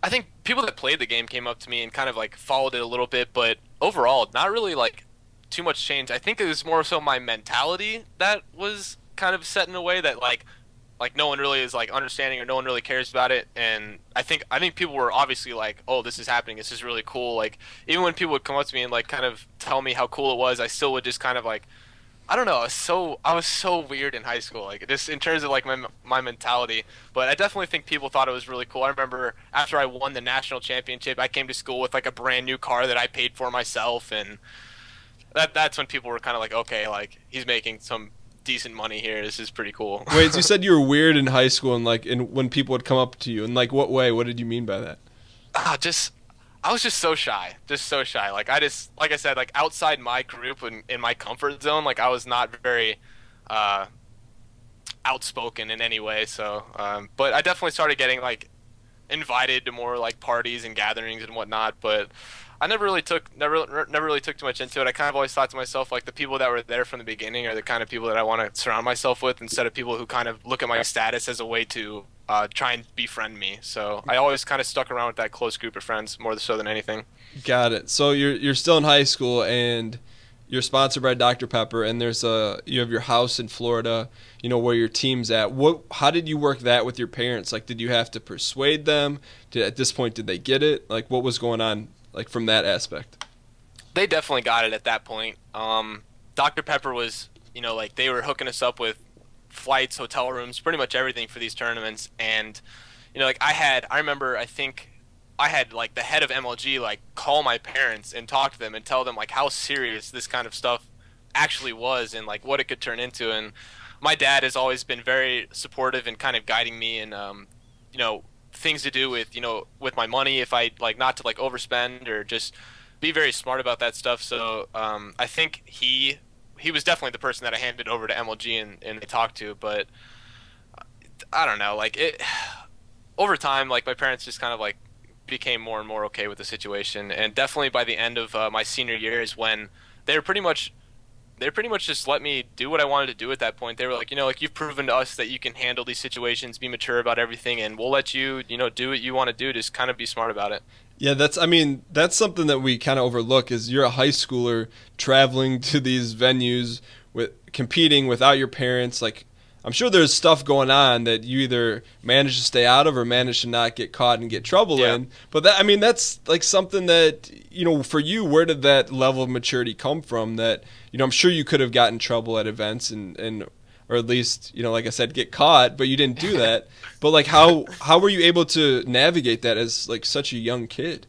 I think people that played the game came up to me and kind of like followed it a little bit, but overall, not really like too much change. I think it was more so my mentality that was kind of set in a way that like no one really is like understanding or no one really cares about it. And I think people were obviously like, oh, this is happening, this is really cool. Like even when people would come up to me and like kind of tell me how cool it was, I still would just kind of like, I don't know. I was so weird in high school, like just in terms of like my mentality. But I definitely think people thought it was really cool. I remember after I won the national championship, I came to school with like a brand new car that I paid for myself, and that's when people were kind of like, okay, like he's making some decent money here. This is pretty cool. Wait, so you said you were weird in high school, and like, when people would come up to you, in like what way? What did you mean by that? Just I was just so shy, Like like I said, like outside my group and in my comfort zone, like I was not very outspoken in any way. So, but I definitely started getting like invited to more like parties and gatherings and whatnot. But I never really took too much into it. I kind of always thought to myself, like the people that were there from the beginning are the kind of people that I want to surround myself with, instead of people who kind of look at my status as a way to try and befriend me. So I always kind of stuck around with that close group of friends more so than anything. Got it. So you're still in high school, and you're sponsored by Dr. Pepper, and you have your house in Florida, where your team's at. How did you work that with your parents? Like, did you have to persuade them? At this point, did they get it? Like, what was going on, like, from that aspect? They definitely got it at that point. Dr. Pepper was, like they were hooking us up with flights, hotel rooms, pretty much everything for these tournaments. And, like I remember, I think I had like the head of MLG like call my parents and talk to them and tell them like how serious this kind of stuff actually was and like what it could turn into. And my dad has always been very supportive and kind of guiding me and things to do with with my money, if I like not to like overspend or just be very smart about that stuff. So I think he was definitely the person that I handed over to MLG and they talked to. But I don't know, like it over time, like my parents just kind of like became more and more okay with the situation. And definitely by the end of my senior year is when they were pretty much just let me do what I wanted to do at that point. They were like, like you've proven to us that you can handle these situations, be mature about everything, and we'll let you, do what you want to do. Just kind of be smart about it. Yeah, that's something that we kind of overlook is you're a high schooler traveling to these venues competing without your parents. Like, I'm sure there's stuff going on that you either manage to stay out of or manage to not get caught and get trouble in. But that's like something that, for you, where did that level of maturity come from that, I'm sure you could have gotten trouble at events and or at least, like I said, get caught, but you didn't do that. But like how were you able to navigate that as like such a young kid?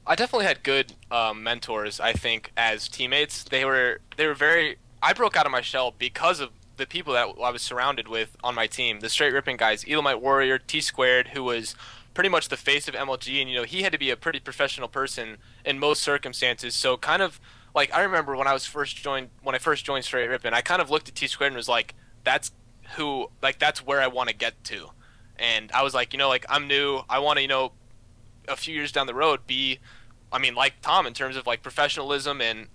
I definitely had good mentors, I think, as teammates. They were very I broke out of my shell because of the people that I was surrounded with on my team, the straight ripping guys, Elamite Warrior, T Squared, who was pretty much the face of MLG, and he had to be a pretty professional person in most circumstances. So kind of like I remember when I first joined straight ripping, I kind of looked at T Squared and was like, that's where I want to get to. And I was like, like I'm new, I want to, a few years down the road like Tom in terms of like professionalism and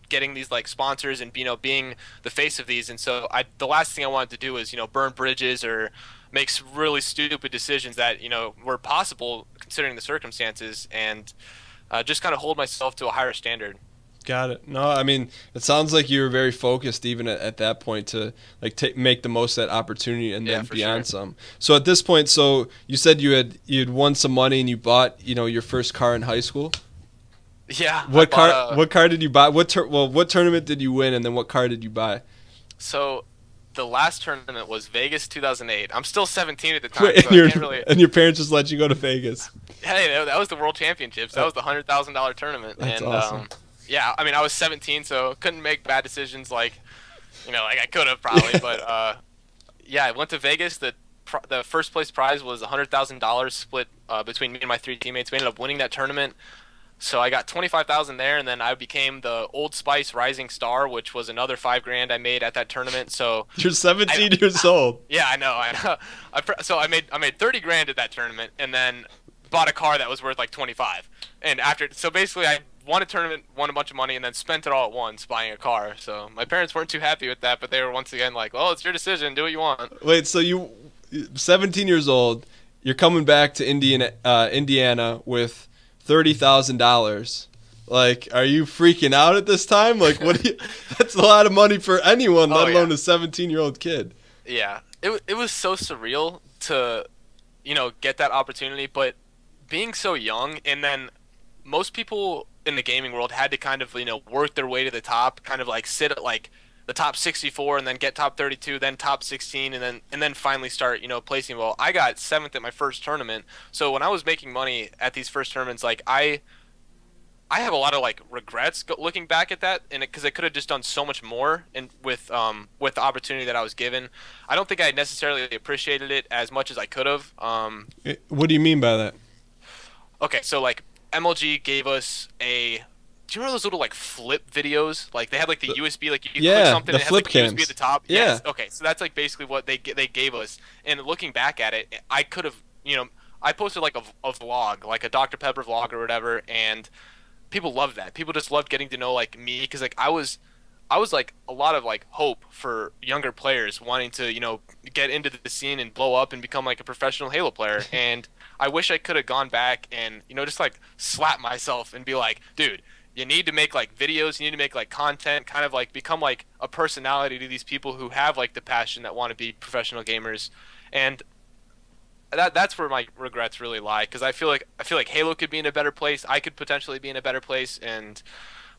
getting these like sponsors and being the face of these. And so the last thing I wanted to do is burn bridges or make really stupid decisions that were possible considering the circumstances, and just kind of hold myself to a higher standard. Got it. No, it sounds like you were very focused even at that point to like make the most of that opportunity and then beyond some. So at this point, so you said you'd won some money and you bought your first car in high school. Yeah. What car did you buy? What tournament did you win, and then what car did you buy? So the last tournament was Vegas 2008. I'm still 17 at the time. Wait, so I can't really... and your parents just let you go to Vegas? Hey, that was the World Championships. That was the $100,000 tournament. That's awesome. Yeah, I was 17, so couldn't make bad decisions like I could have probably. But yeah, I went to Vegas. The first place prize was $100,000 split between me and my three teammates. We ended up winning that tournament. So I got 25,000 there, and then I became the Old Spice Rising Star, which was another 5 grand I made at that tournament. So You're 17 years old. yeah, I know. So I made 30 grand at that tournament, and then bought a car that was worth like 25. And so basically I won a tournament, won a bunch of money, and then spent it all at once buying a car. So my parents weren't too happy with that, but they were once again like, "Well, it's your decision. Do what you want." Wait, so 17 years old, you're coming back to Indiana with $30,000. Like, are you freaking out at this time? Like, that's a lot of money for anyone, let alone a 17-year-old kid. Yeah, it was so surreal to, get that opportunity, but being so young, and then most people in the gaming world had to kind of, work their way to the top, kind of like sit at like the top 64 and then get top 32, then top 16, and then finally start, placing well. I got 7th at my first tournament. So when I was making money at these first tournaments, like I have a lot of like regrets looking back at that, and because I could have just done so much more, and with the opportunity that I was given, I don't think I necessarily appreciated it as much as I could have. What do you mean by that? Okay, so like MLG gave us do you remember those little like flip videos? Like they had like the USB, like you could click something, the and it flip had like cams. USB at the top. Yeah. Yes. Okay, so that's like basically what they gave us. And looking back at it, I could have, I posted like a vlog, like a Dr. Pepper vlog or whatever, and people loved that. People just loved getting to know like me, because like I was like a lot of like hope for younger players wanting to, get into the scene and blow up and become like a professional Halo player. And I wish I could have gone back and, just like slap myself and be like, dude, you need to make like videos, you need to make like content, kind of like become like a personality to these people who have like the passion that want to be professional gamers. And that's where my regrets really lie, because I feel like Halo could be in a better place. I could potentially be in a better place,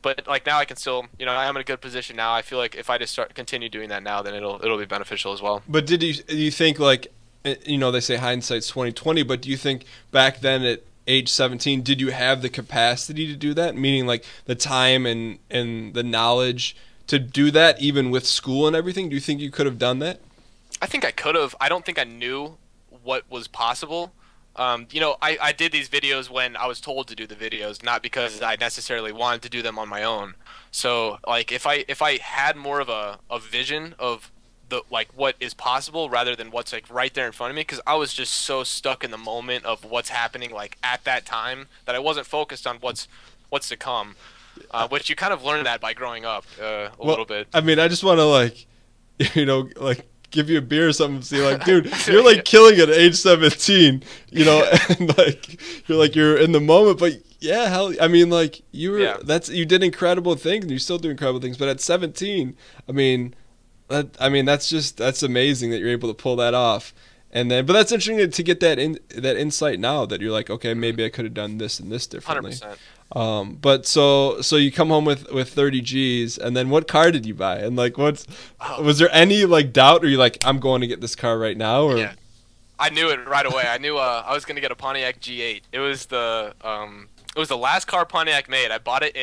but like now I can still, I'm in a good position now. I feel like if I just continue doing that now, then it'll be beneficial as well. But do you think, like, they say hindsight's 20/20, but do you think back then at age 17, did you have the capacity to do that? Meaning like the time and the knowledge to do that, even with school and everything? Do you think you could have done that? I think I could have. I don't think I knew what was possible. I did these videos when I was told to do the videos, not because I necessarily wanted to do them on my own. So like if I had more of a vision of what is possible rather than what's like right there in front of me, because I was just so stuck in the moment of what's happening like at that time that I wasn't focused on what's to come, which you kind of learn that by growing up a little bit. I mean, I just want to like give you a beer or something and see like, dude, you're like killing it at age 17, and like you're in the moment, but yeah, hell, I mean, like you did incredible things and you still do incredible things, but at 17, that's amazing that you're able to pull that off. And then, but that's interesting to get that insight now that you're like, okay, maybe I could have done this and this differently. 100%. But so you come home with 30 G's, and then what car did you buy? And like, was there any like doubt, or you like, I'm going to get this car right now? Or yeah, I knew it right away. I knew I was going to get a Pontiac G8. It was the last car Pontiac made. I bought it.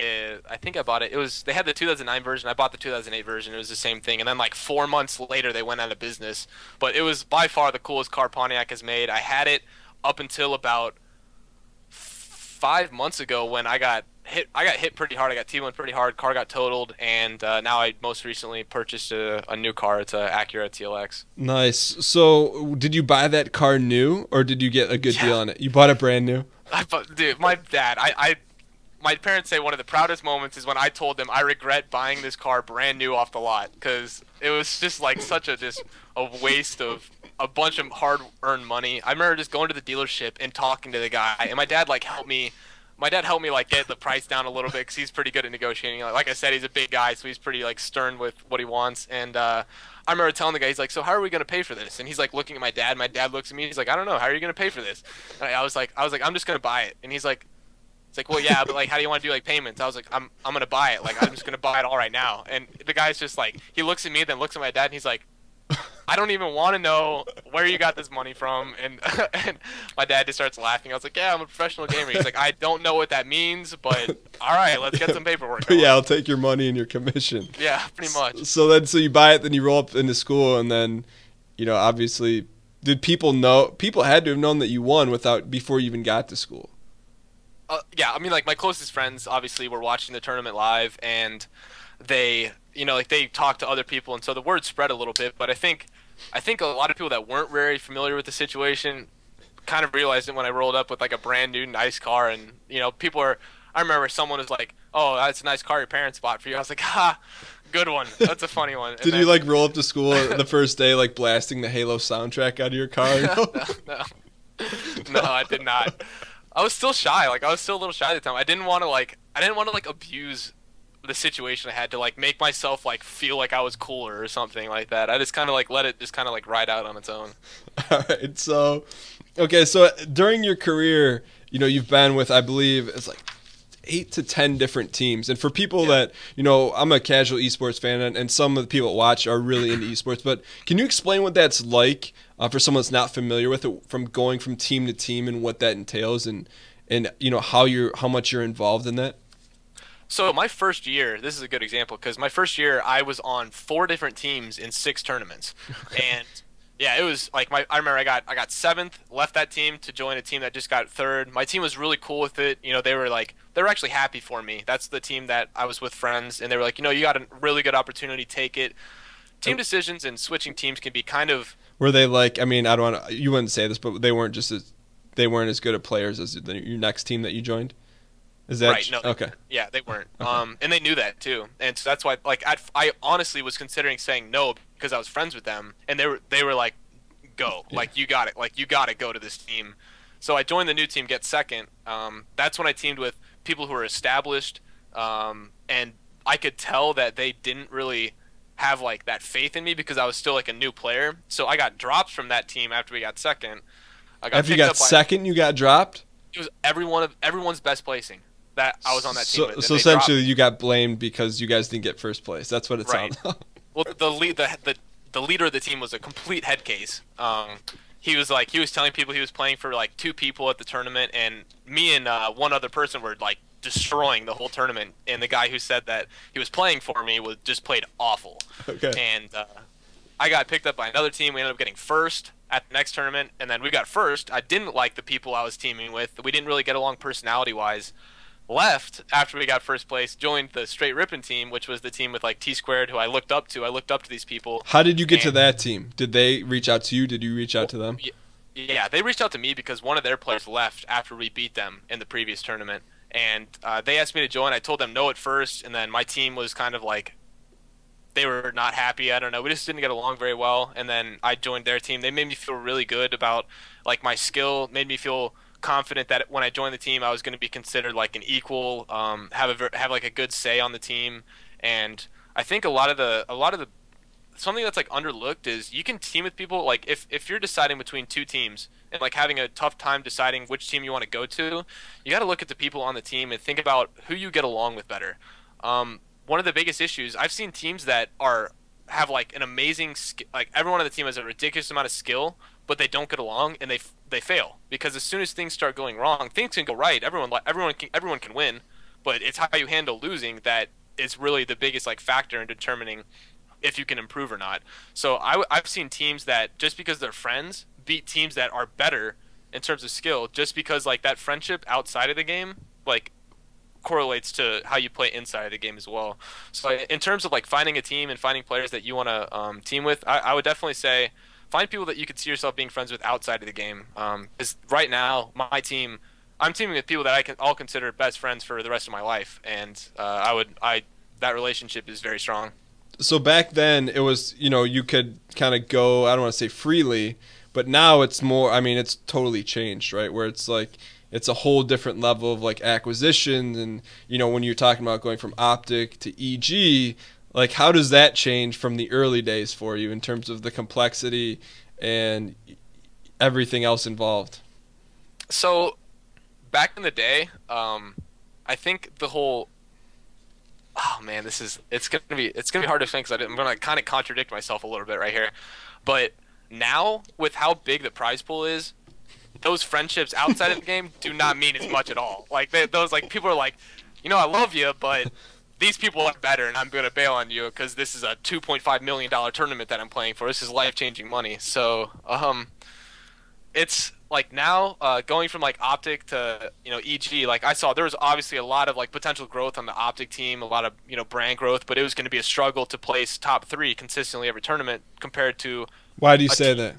I think I bought it. They had the 2009 version. I bought the 2008 version. It was the same thing. And then like 4 months later, they went out of business. But it was by far the coolest car Pontiac has made. I had it up until about 5 months ago when I got hit. I got hit pretty hard. I got T1 pretty hard. Car got totaled, and now I most recently purchased a new car. It's an Acura TLX. Nice. So did you buy that car new, or did you get a good deal on it? You bought it brand new? Dude, my dad, my parents say one of the proudest moments is when I told them I regret buying this car brand new off the lot, because it was just like such a waste of a bunch of hard-earned money. I remember just going to the dealership and talking to the guy, and my dad helped me like get the price down a little bit, because he's pretty good at negotiating. Like I said, he's a big guy, so he's pretty like stern with what he wants. And I remember telling the guy, he's like, so how are we going to pay for this? And he's like looking at my dad. My dad looks at me. He's like, I don't know. How are you going to pay for this? And I was like, I'm just going to buy it. And he's like, it's like, well, yeah, but like, how do you want to do like payments? I was like, I'm going to buy it. Like, I'm just going to buy it all right now. And the guy's just like, he looks at me, then looks at my dad, and he's like, I don't even want to know where you got this money from. And my dad just starts laughing. I was like, yeah, I'm a professional gamer. He's like, I don't know what that means, but all right, let's get some paperwork going. Yeah, I'll take your money and your commission. Yeah, pretty much. So you buy it, then you roll up into school, and then, obviously, did people know? People had to have known that you won before you even got to school. Yeah, I mean, like my closest friends obviously were watching the tournament live, and they, like they talked to other people, and so the word spread a little bit. But I think a lot of people that weren't very familiar with the situation kind of realized it when I rolled up with like a brand new nice car, and people are. I remember someone was like, "Oh, that's a nice car your parents bought for you." I was like, "Ha, good one. That's a funny one." And Did you like roll up to school the first day like blasting the Halo soundtrack out of your car? No, no, I did not. I was still shy. Like I was still a little shy at the time. I didn't want to abuse the situation I had to like make myself like feel like I was cooler or something like that. I just kind of like let it just kind of like ride out on its own. All right. So, okay. So during your career, you've been with, I believe it's like 8 to 10 different teams. And for people that, I'm a casual esports fan, and some of the people that watch are really into esports, but can you explain what that's like for someone that's not familiar with it, from going from team to team and what that entails, and how much you're involved in that? So my first year, this is a good example because my first year I was on 4 different teams in 6 tournaments. And yeah, it was like I remember I got 7th, left that team to join a team that just got 3rd. My team was really cool with it. They were actually happy for me. That's the team that I was with friends, and they were like, you got a really good opportunity, take it. Team decisions and switching teams can be kind of. Were they like, I mean, I don't want you wouldn't say this, but they weren't as good at players as your next team that you joined? Is that right? No. Okay. Yeah, they weren't. Okay. And they knew that too, and so that's why. Like, I honestly was considering saying no because I was friends with them, and they were like, "Go! Yeah. Like, you got it! Like, you got to go to this team." So I joined the new team, get 2nd. That's when I teamed with people who were established, and I could tell that they didn't really have like that faith in me because I was still like a new player. So I got dropped from that team after we got 2nd. After you got 2nd, you got dropped? It was everyone's best placing that I was on that team with. So essentially you got blamed because you guys didn't get first place. That's what it sounds like. Well, the leader of the team was a complete head case. He was telling people he was playing for like 2 people at the tournament, and me and one other person were like destroying the whole tournament, and the guy who said that he was playing for me was just played awful. Okay. And I got picked up by another team. We ended up getting 1st at the next tournament, and then we got 1st. I didn't like the people I was teaming with. We didn't really get along personality-wise. Left after we got 1st place, joined the Straight Rippin' team, which was the team with like T-Squared, who I looked up to. I looked up to these people. How did you get to that team? Did they reach out to you? Did you reach out to them? Yeah, they reached out to me because one of their players left after we beat them in the previous tournament. And they asked me to join. I told them no at first, and then my team was kind of like, they were not happy. I don't know. We just didn't get along very well. And then I joined their team. They made me feel really good about like my skill. Made me feel confident that when I joined the team, I was going to be considered like an equal. Have like a good say on the team. And I think a lot of the something that's like underlooked is you can team with people. Like if you're deciding between 2 teams and like having a tough time deciding which team you want to go to, you got to look at the people on the team and think about who you get along with better. One of the biggest issues, I've seen teams that have like an amazing like everyone on the team has a ridiculous amount of skill, but they don't get along, and they fail because as soon as things start going wrong, things can go right. Everyone can win, but it's how you handle losing that is really the biggest like factor in determining if you can improve or not. So I've seen teams that just because they're friends beat teams that are better in terms of skill just because like that friendship outside of the game like correlates to how you play inside of the game as well. So in terms of like finding a team and finding players that you want to team with, I would definitely say find people that you could see yourself being friends with outside of the game. Because right now I'm teaming with people that I can all consider best friends for the rest of my life, and that relationship is very strong. So back then it was, you could kind of go, I don't want to say freely, but now it's more, I mean, it's totally changed, right? Where it's like, it's a whole different level of like acquisition, and when you're talking about going from optic to EG, like how does that change from the early days for you in terms of the complexity and everything else involved? So back in the day, I think the whole it's gonna be hard to explain because I'm gonna kind of contradict myself a little bit right here, but now with how big the prize pool is, those friendships outside of the game do not mean as much at all. Like those like people are like, I love you, but these people are better, and I'm gonna bail on you because this is a $2.5 million tournament that I'm playing for. This is life-changing money. So it's like now, going from like Optic to EG, like I saw there was obviously a lot of like potential growth on the Optic team, a lot of brand growth, but it was going to be a struggle to place top three consistently every tournament compared to Why do you a say team.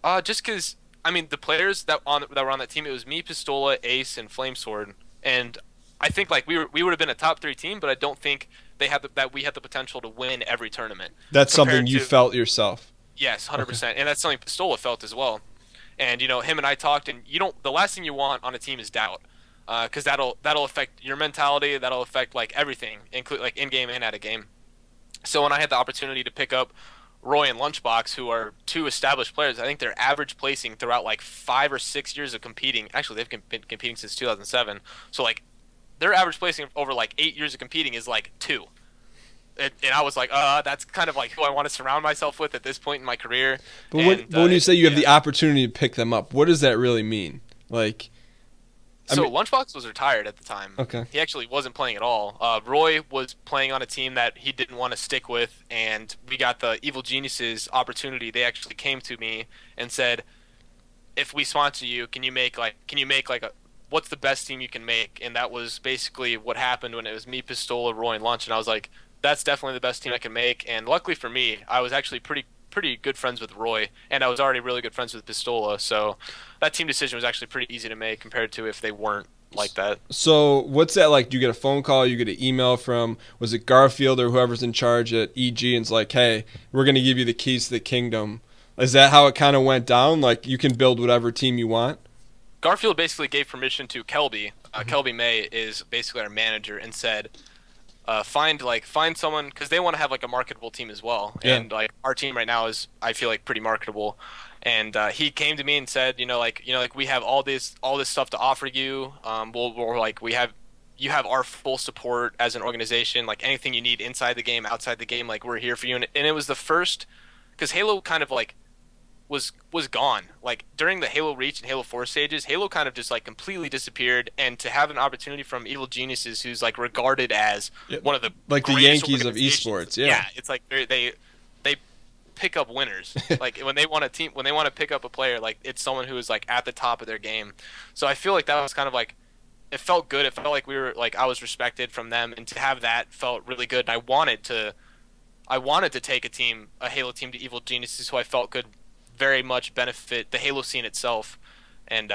that? Just because I mean the players that were on that team, it was me, Pistola, Ace, and Flamesword, and I think like we would have been a top three team, but I don't think that we had the potential to win every tournament That's something compared you to. felt yourself. Yes, Okay. 100%, and that's something Pistola felt as well. And him and I talked, and you don't. The last thing you want on a team is doubt, because that'll affect your mentality. That'll affect like everything, include like in game and out of game. So when I had the opportunity to pick up Roy and Lunchbox, who are two established players, I think their average placing throughout like 5 or 6 years of competing. Actually, they've been competing since 2007. So like their average placing over like 8 years of competing is like two. And I was like, that's kind of like who I want to surround myself with at this point in my career. But when you say you have Yeah. the opportunity to pick them up, what does that really mean? Like, I So mean, Lunchbox was retired at the time. okay. He actually wasn't playing at all. Roy was playing on a team that he didn't want to stick with, and we got the Evil Geniuses opportunity. They actually came to me and said, "If we sponsor you, can you make like a what's the best team you can make?" And that was basically what happened when it was me, Pistola, Roy, and Lunch. And I was like, "That's definitely the best team I can make." And luckily for me, I was actually pretty good friends with Roy, and I was already really good friends with Pistola. So that team decision was actually pretty easy to make compared to if they weren't like that. So what's that like? Do you get a phone call? You get an email from, was it Garfield or whoever's in charge at EG, and it's like, hey, we're going to give you the keys to the kingdom. Is that how it kind of went down? Like you can build whatever team you want? Garfield basically gave permission to Kelby. Kelby May is basically our manager, and said, find someone, because they want to have like a marketable team as well. Yeah. And like our team right now is, I feel like, pretty marketable. And he came to me and said, like we have all this stuff to offer you. We're like you have our full support as an organization. Like anything you need inside the game, outside the game, like we're here for you. And it was the first, because Halo kind of like was gone. Like during the Halo Reach and Halo 4 stages, Halo kind of just like completely disappeared. And to have an opportunity from Evil Geniuses, who's like regarded as one of the Like the greatest Yankees of organizations. esports, yeah. It's like they pick up winners. Like when they want to pick up a player, like it's someone who is like at the top of their game. So I feel like that was kind of like, it felt good. It felt like we were like, I was respected from them, and to have that felt really good. And I wanted to take a Halo team to Evil Geniuses, who I felt could very much benefit the Halo scene itself, and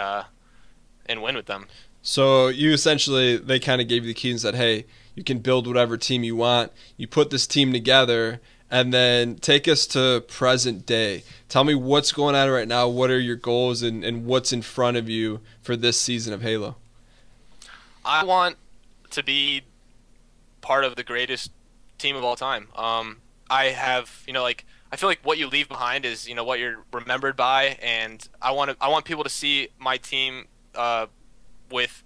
win with them. So you essentially, they kind of gave you the keys and said, hey, you can build whatever team you want. You put this team together, and then take us to present day. Tell me what's going on right now. What are your goals, and what's in front of you for this season of Halo? I want to be part of the greatest team of all time. I have, like, I feel like what you leave behind is, what you're remembered by, and I want people to see my team with,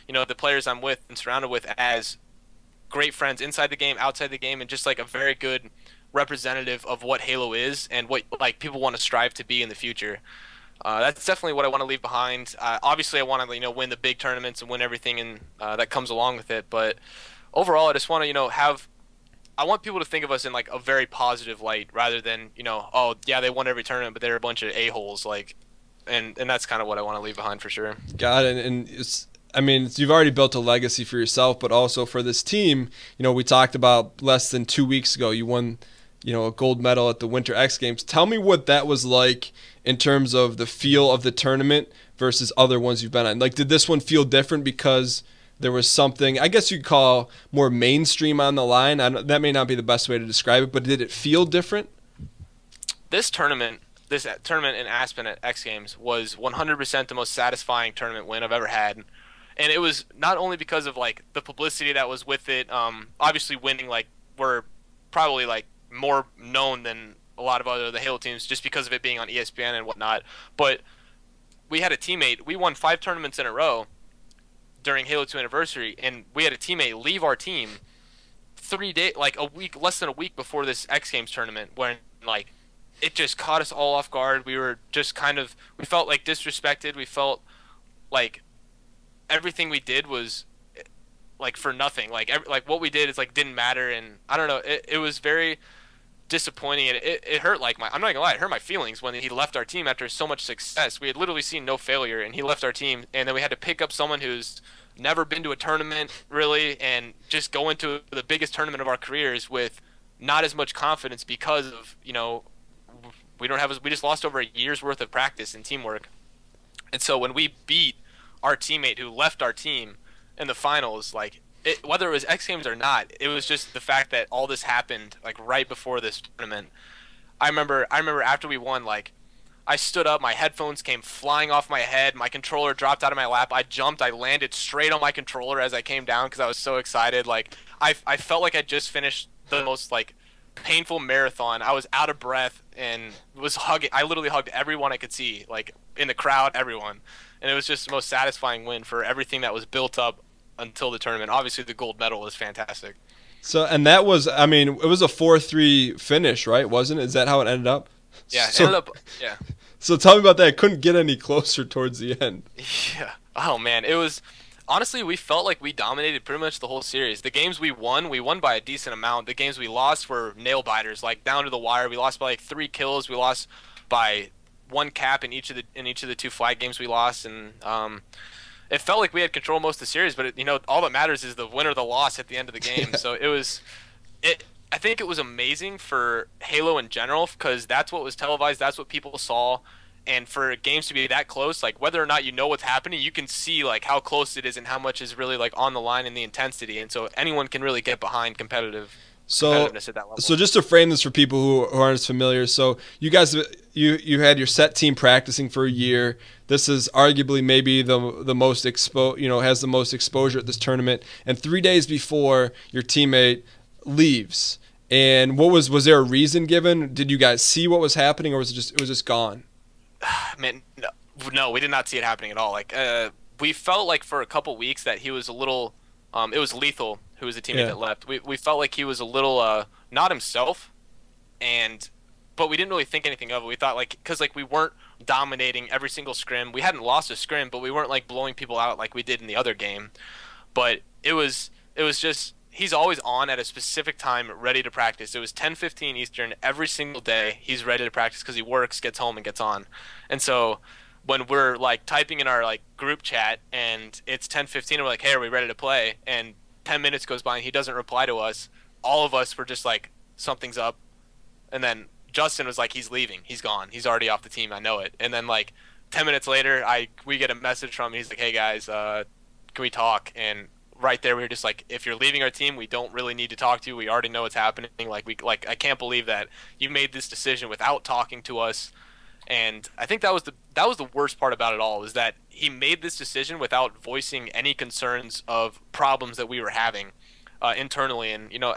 the players I'm with and surrounded with as great friends inside the game, outside the game, and just like a very good representative of what Halo is and what like people want to strive to be in the future. That's definitely what I want to leave behind. Obviously, I want to win the big tournaments and win everything and that comes along with it. But overall, I just want to have. I want people to think of us in like a very positive light, rather than oh yeah, they won every tournament, but they're a bunch of a-holes. Like, and that's kind of what I want to leave behind for sure. God, and it's, I mean, you've already built a legacy for yourself, but also for this team. We talked about less than 2 weeks ago, you won, a gold medal at the Winter X Games. Tell me what that was like in terms of the feel of the tournament versus other ones you've been on. Like, did this one feel different because there was something, I guess you'd call more mainstream on the line? That may not be the best way to describe it, but did it feel different? This tournament in Aspen at X Games was 100% the most satisfying tournament win I've ever had. And it was not only because of like the publicity that was with it. Obviously winning, like, we're probably like more known than a lot of the Halo teams just because of it being on ESPN and whatnot. But we had a teammate. We won 5 tournaments in a row during Halo 2 anniversary, and we had a teammate leave our team 3 days, like less than a week before this X Games tournament, when like it just caught us all off guard. We were just we felt like disrespected. We felt like everything we did was like for nothing. Like what we did is like didn't matter, and I don't know. It was very. disappointing. It hurt like I'm not gonna lie, it hurt my feelings when he left our team after so much success. We had literally seen no failure, and he left our team, and then we had to pick up someone who's never been to a tournament really, and just go into the biggest tournament of our careers with not as much confidence because of, you know, we just lost over a year's worth of practice and teamwork. And so when we beat our teammate who left our team in the finals, like whether it was X Games or not, it was just the fact that all this happened like right before this tournament. I remember after we won, like I stood up, my headphones came flying off my head, my controller dropped out of my lap, I jumped, I landed straight on my controller as I came down because I was so excited. Like I felt like I just finished the most like painful marathon. I was out of breath and was hugging. I literally hugged everyone I could see, like in the crowd, everyone. And it was just the most satisfying win for everything that was built up until the tournament. Obviously, the gold medal was fantastic. So, and that was, I mean, it was a 4-3 finish, right? Wasn't it? Is that how it ended up? Yeah, so, ended up, yeah. So tell me about that. It couldn't get any closer towards the end. Yeah. Oh, man. It was, honestly, we felt like we dominated pretty much the whole series. The games we won by a decent amount. The games we lost were nail-biters, like down to the wire. We lost by like 3 kills. We lost by 1 cap in each of the 2 flag games we lost, and it felt like we had control most of the series. But you know, all that matters is the win or the loss at the end of the game. So I think it was amazing for Halo in general because that's what was televised, that's what people saw, and for games to be that close, like whether or not you know what's happening, you can see like how close it is and how much is really like on the line in the intensity, and so anyone can really get behind competitiveness at that level. So just to frame this for people who aren't as familiar, so you guys, you had your set team practicing for a year. This is arguably maybe the most has the most exposure at this tournament. And 3 days before, your teammate leaves. And was there a reason given? Did you guys see what was happening, or was it was just gone? Man, no, we did not see it happening at all. Like we felt like for a couple weeks that he was a little. It was Lethal, who was the teammate that left. We felt like he was a little not himself, but we didn't really think anything of it. We thought like because like we weren't dominating every single scrim. We hadn't lost a scrim, but we weren't like blowing people out like we did in the other game. But it was just he's always on at a specific time, ready to practice. It was 10:15 Eastern every single day. He's ready to practice because he works, gets home, and gets on. And so when we're like typing in our like group chat and it's 10:15, we're like, "Hey, are we ready to play?" And 10 minutes goes by and he doesn't reply to us. All of us were just like, "Something's up." And then Justin was like, "He's leaving. He's gone. He's already off the team. I know it." And then like 10 minutes later, we get a message from him. He's like, "Hey guys, can we talk?" And right there we were just like, if you're leaving our team, we don't really need to talk to you. We already know what's happening. Like I can't believe that you made this decision without talking to us. And I think that was the worst part about it all, is that he made this decision without voicing any concerns of problems that we were having internally. And you know,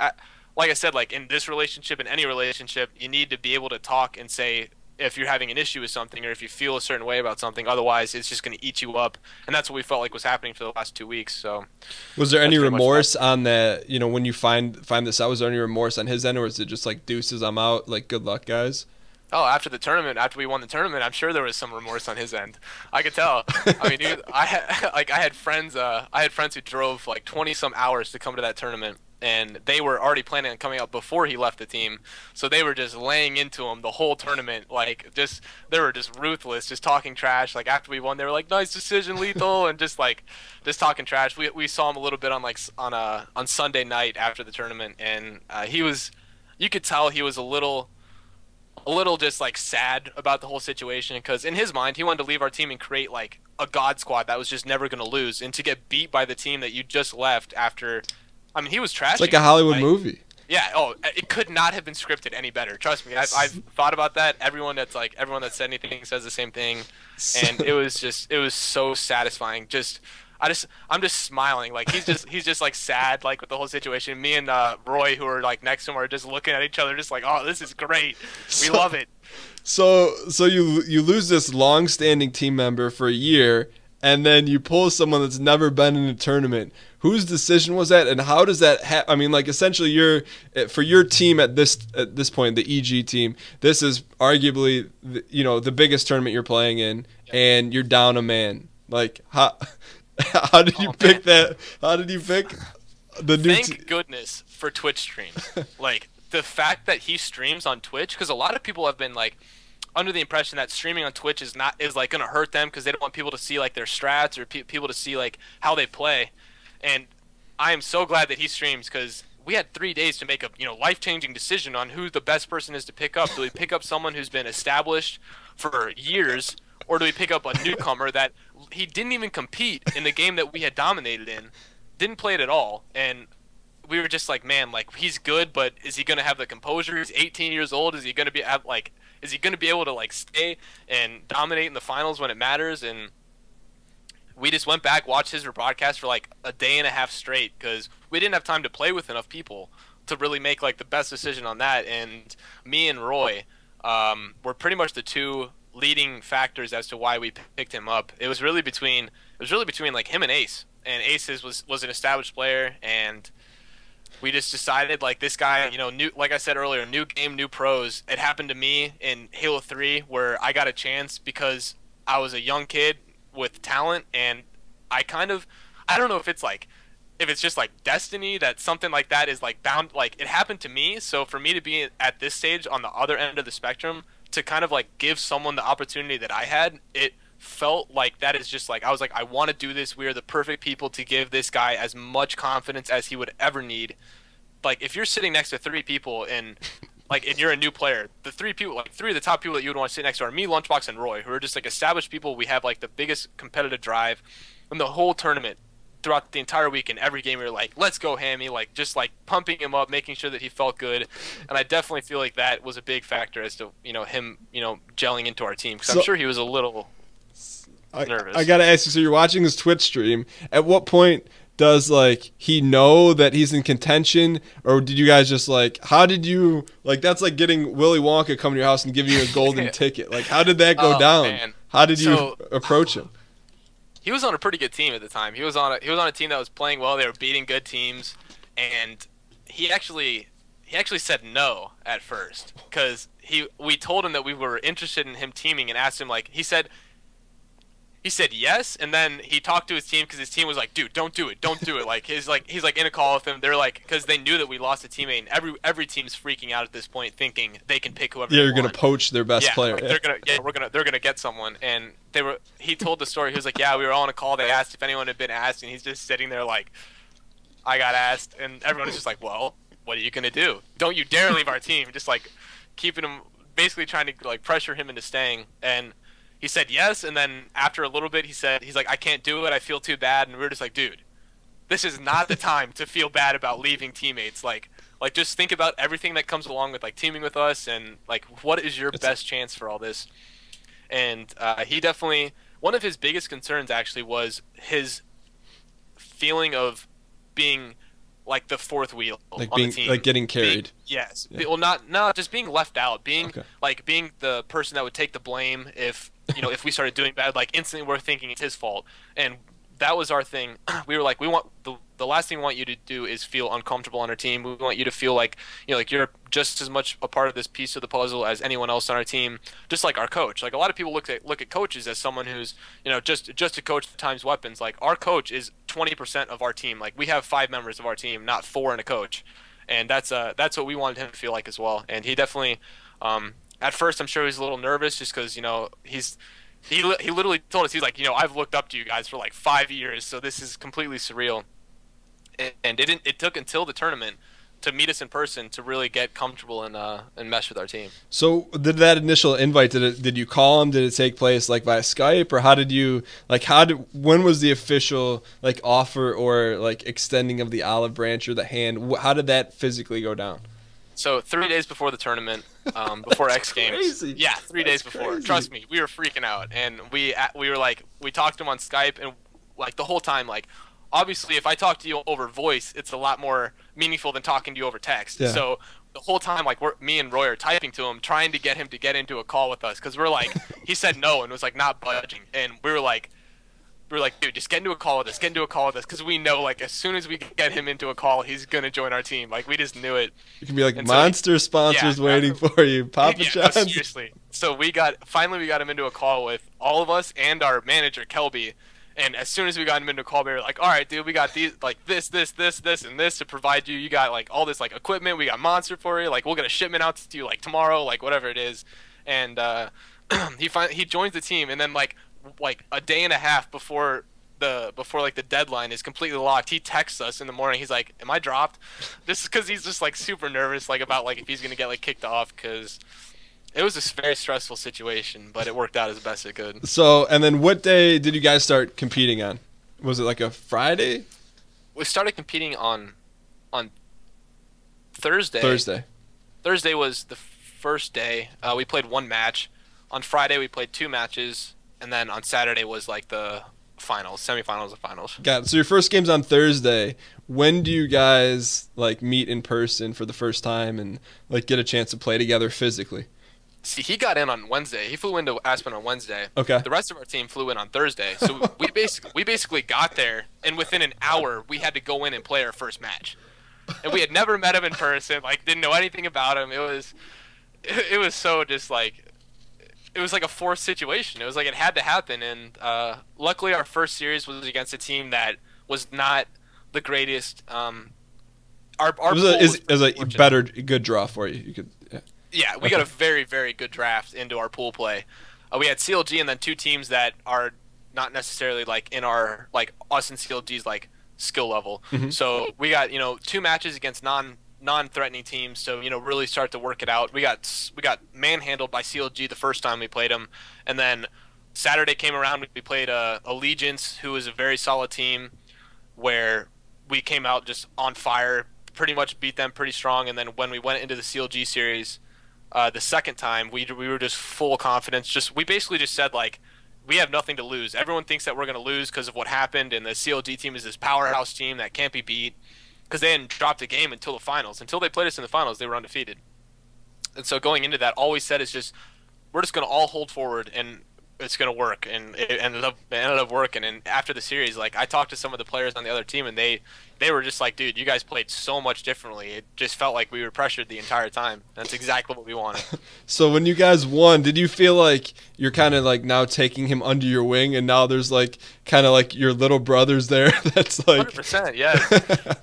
like I said, like in this relationship, in any relationship, you need to be able to talk and say if you're having an issue with something or if you feel a certain way about something. Otherwise, it's just going to eat you up, and that's what we felt like was happening for the last 2 weeks. So, was there any remorse on that? You know, when you find this out, was there any remorse on his end, or was it just like deuces, I'm out, like good luck, guys? Oh, after we won the tournament, I'm sure there was some remorse on his end. I could tell. I mean, dude, I had friends who drove like 20 some hours to come to that tournament, and they were already planning on coming out before he left the team. So they were just laying into him the whole tournament, like they were just ruthless, just talking trash. Like after we won, they were like, "Nice decision, Lethal," and just talking trash. We saw him a little bit on Sunday night after the tournament, and you could tell he was a little just like sad about the whole situation, because in his mind he wanted to leave our team and create like a god squad that was just never going to lose, and to get beat by the team that you just left after, I mean, he was trashing. It's like a Hollywood movie. Yeah. Oh, it could not have been scripted any better. Trust me. I've thought about that. Everyone that said anything says the same thing, and it was so satisfying. I'm just smiling. Like he's just like sad, like with the whole situation. Me and Roy, who are like next to him, are just looking at each other, just like, "Oh, this is great. We love it." So you lose this long-standing team member for a year, and then you pull someone that's never been in a tournament. Whose decision was that, and how does that happen? I mean, like essentially, for your team at this point, the EG team, this is arguably the biggest tournament you're playing in, and you're down a man. Like how did you pick that? How did you pick the new Thank goodness for Twitch streams. Like the fact that he streams on Twitch, because a lot of people have been like under the impression that streaming on Twitch is like going to hurt them because they don't want people to see like their strats or people to see like how they play. And I am so glad that he streams, because we had 3 days to make a life-changing decision on who the best person is to pick up. Do we pick up someone who's been established for years, or do we pick up a newcomer that he didn't even compete in the game that we had dominated in, didn't play it at all? And we were just like, man, like, he's good, but is he going to have the composure? He's 18 years old. Is he going to be is he going to be able to like stay and dominate in the finals when it matters? And we just went back, watched his broadcast for like a day and a half straight, because we didn't have time to play with enough people to really make like the best decision on that. And me and Roy were pretty much the two leading factors as to why we picked him up. It was really between like him and Ace. And Ace was an established player, and we just decided, like, this guy, new, like I said earlier, new game, new pros. It happened to me in Halo 3 where I got a chance because I was a young kid with talent, and I don't know if it's just like destiny that something like that is like bound, like it happened to me. So for me to be at this stage on the other end of the spectrum, to kind of like give someone the opportunity that I had, it felt like that is just like, I was like, I want to do this. We are the perfect people to give this guy as much confidence as he would ever need. Like, if you're sitting next to 3 people and you're a new player, the 3 people, like 3 of the top people that you would want to sit next to are me, Lunchbox, and Roy, who are just like established people. We have like the biggest competitive drive in the whole tournament. Throughout the entire week, in every game, we were like, let's go, Hammy, like just like pumping him up, making sure that he felt good. And I definitely feel like that was a big factor as to him gelling into our team, because I'm sure he was a little nervous. I gotta ask you, so you're watching this Twitch stream, at what point does like he know that he's in contention, or did you guys just like, how did you, like, that's like getting Willy Wonka come to your house and giving you a golden ticket, like how did that go down? Man. How did you approach him? He was on a pretty good team at the time. He was on a team that was playing well. They were beating good teams, and he actually said no at first, because we told him that we were interested in him teaming and asked him, like, he said yes, and then he talked to his team, because his team was like, dude, don't do it. Like, he's like in a call with him. They're like, because they knew that we lost a teammate, and every team's freaking out at this point, thinking they can pick whoever. Yeah, they you're want. gonna poach their best player. Like, they're gonna get someone, and he told the story. He was like, yeah, we were all on a call. They asked if anyone had been asked, and he's just sitting there like, I got asked, and everyone is just like, well, what are you gonna do? Don't you dare leave our team. Just like keeping him, basically trying to like pressure him into staying. And he said yes, and then after a little bit, he's like, I can't do it. I feel too bad. And we were just like, dude, this is not the time to feel bad about leaving teammates. Like just think about everything that comes along with like teaming with us, and like what is your best chance for all this. And he definitely, one of his biggest concerns actually was his feeling of being like the fourth wheel like on the team, like getting carried. Yes. Yeah. Well, not just being left out, being being the person that would take the blame if if we started doing bad, like instantly we're thinking it's his fault. And that was our thing. We were like, we want the last thing we want you to do is feel uncomfortable on our team. We want you to feel like like you're just as much a part of this piece of the puzzle as anyone else on our team. Just like our coach. Like, a lot of people look at coaches as someone who's just a coach times weapons. Like, our coach is 20% of our team. Like, we have 5 members of our team, not 4 and a coach. And that's what we wanted him to feel like as well. And he definitely, at first I'm sure he was a little nervous, just because he literally told us, he's like, I've looked up to you guys for like 5 years, so this is completely surreal. And it took until the tournament to meet us in person to really get comfortable and mesh with our team. So did that initial invite, did you call him? Did it take place like via Skype, or how did you when was the official like offer or like extending of the olive branch or the hand? How did that physically go down? So 3 days before the tournament, before X Games. Crazy. Yeah, 3 days before. Crazy. Trust me, we were freaking out, and we were like, we talked to him on Skype, and like the whole time, like, obviously if I talk to you over voice, it's a lot more meaningful than talking to you over text. Yeah. So the whole time, like, me and Roy are typing to him, trying to get him to get into a call with us, because we're like, he said no and was like not budging, and we were like, dude, just get into a call with us, because we know, like, as soon as we get him into a call, he's gonna join our team. Like, we just knew it. You can be like, and monster sponsors waiting for you, Papa John's. No, seriously. So finally we got him into a call with all of us and our manager Kelby, And as soon as we got him into call, we were like, all right, dude, we got these, like this, and this to provide you. You got like all this like equipment. We got Monster for you. Like we'll get a shipment out to you like tomorrow, like whatever it is. And he joins the team, and then like a day and a half before like the deadline is completely locked, he texts us in the morning. He's like, "Am I dropped?" Just because he's just like super nervous, like about like if he's gonna get like kicked off, because it was a very stressful situation, but it worked out as best it could. So, and then what day did you guys start competing on? Was it like a Friday? We started competing on Thursday. Thursday was the first day. We played one match. On Friday we played 2 matches, and then on Saturday was like the finals, semifinals, and finals. Got it. So your first game's on Thursday. When do you guys like meet in person for the first time and like get a chance to play together physically? See, he got in on Wednesday. He flew into Aspen on Wednesday. Okay. The rest of our team flew in on Thursday. So we basically got there, and within an hour we had to go in and play our first match. And we had never met him in person, like didn't know anything about him. It was so just like, it was like a forced situation. It was like it had to happen, and luckily our first series was against a team that was not the greatest. Our it was a good draw for you. You could. Yeah, we got a very, very good draft into our pool play. We had CLG and then 2 teams that are not necessarily like in our like us and CLG's like skill level. Mm-hmm. So we got 2 matches against non-threatening teams, so really start to work it out. We got manhandled by CLG the first time we played them, and then Saturday came around, we played Allegiance, who is a very solid team, where we came out just on fire, pretty much beat them pretty strong. And then when we went into the CLG series the second time, we were just full confidence. We basically just said like, we have nothing to lose. Everyone thinks that we're going to lose because of what happened, and the CLG team is this powerhouse team that can't be beat, because they hadn't dropped a game until the finals. Until they played us in the finals, they were undefeated. And so going into that, all we said is just, we're just going to all hold forward, and it's going to work. And it ended up working. And after the series, like, I talked to some of the players on the other team, and they were just like, dude, you guys played so much differently. It just felt like we were pressured the entire time. That's exactly what we wanted. So when you guys won, did you feel like you're kind of like now taking him under your wing, and now there's like kind of like your little brothers there that's like 100%, yes.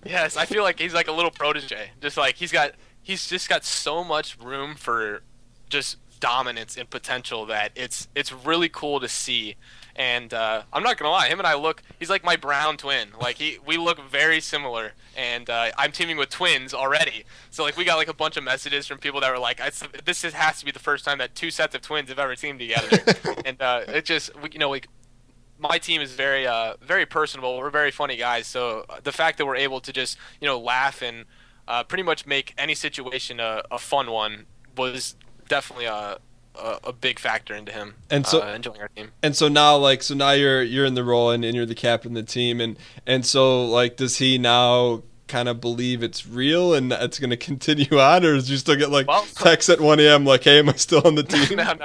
Yes, I feel like he's like a little protege. Just like he's just got so much room for just dominance and potential that it's really cool to see. And I'm not gonna lie, him and I he's like my brown twin. Like we look very similar, and I'm teaming with twins already. So like we got like a bunch of messages from people that were like, this has to be the first time that 2 sets of twins have ever teamed together. And it just, like, my team is very very personable. We're very funny guys, so the fact that we're able to just laugh and pretty much make any situation a fun one was definitely a big factor into him and so enjoying our team. And so now you're in the role, and you're the captain of the team, and so like, does he now kind of believe it's real and it's going to continue on, or does you still get like texts at 1 a.m. like, hey, am I still on the team? No.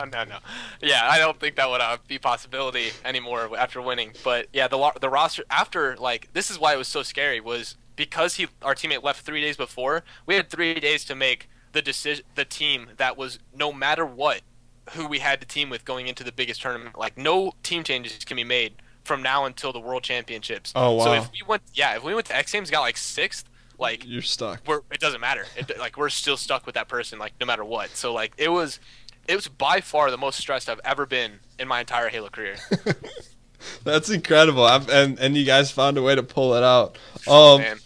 Yeah, I don't think that would be a possibility anymore after winning. But yeah, the roster after, like, this is why it was so scary, was because our teammate left 3 days before. We had 3 days to make the team that was, no matter what, who we had to team with going into the biggest tournament. Like, no team changes can be made from now until the World Championships. Oh wow! So if we went to X Games, got like 6th, like, you're stuck. It doesn't matter. Like, we're still stuck with that person, like, no matter what. So like, it was by far the most stressed I've ever been in my entire Halo career. That's incredible. And you guys found a way to pull it out.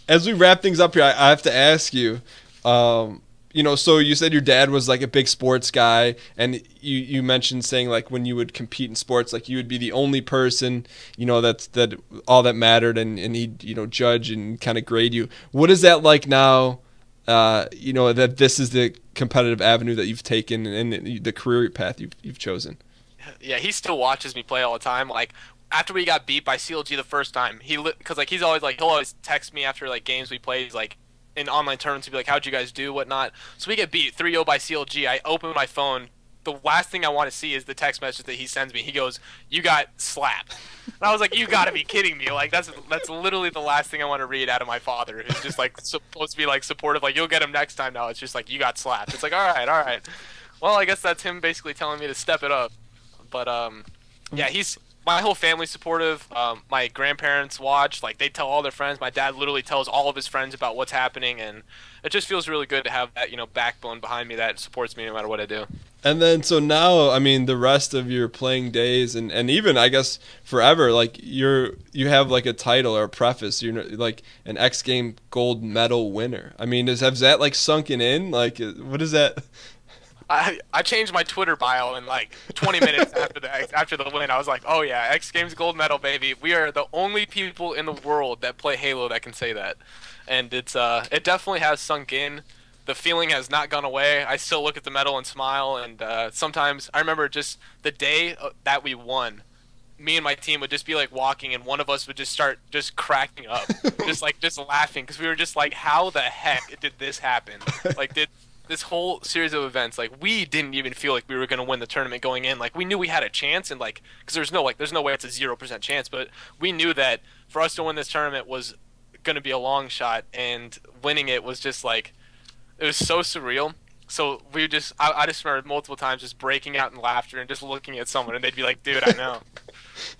As we wrap things up here, I have to ask you. So you said your dad was like a big sports guy, and you mentioned saying like when you would compete in sports, like you would be the only person, that all that mattered, and he'd judge and kind of grade you. What is that like now? That this is the competitive avenue that you've taken and the career path you've chosen. Yeah, he still watches me play all the time. Like, after we got beat by CLG the first time, because like he'll always text me after like games we played, like, in online tournaments, to be like, how'd you guys do, whatnot. So we get beat 3-0 by CLG. I open my phone. The last thing I want to see is the text message that he sends me. He goes, "You got slapped." And I was like, you got to be kidding me. Like, that's literally the last thing I want to read out of my father, who's just like supposed to be like supportive, like, you'll get him next time. Now it's just like, you got slapped. It's like, all right. Well, I guess that's him basically telling me to step it up. But yeah, my whole family's supportive. My grandparents watch, like they tell all their friends. My dad literally tells all of his friends about what's happening, and it just feels really good to have that, backbone behind me that supports me no matter what I do. And then, so now, I mean, the rest of your playing days and even, I guess, forever, like, you have, like, a title or a preface. You're, like, an X Game gold medal winner. I mean, has that, like, sunken in? Like, what is that? I changed my Twitter bio in, like, 20 minutes after the win. I was like, oh, yeah, X Games gold medal, baby. We are the only people in the world that play Halo that can say that. And it definitely has sunk in. The feeling has not gone away. I still look at the medal and smile, and sometimes I remember just the day that we won, me and my team would just be like walking, and one of us would just start just cracking up, just laughing, because we were just like, how the heck did this happen? Like, did this whole series of events, like, we didn't even feel like we were going to win the tournament going in. Like, we knew we had a chance, and like, because there's no way it's a 0% chance, but we knew that for us to win this tournament was going to be a long shot, and winning it was just like, it was so surreal. So I just remember multiple times just breaking out in laughter and just looking at someone, and they'd be like, dude, I know.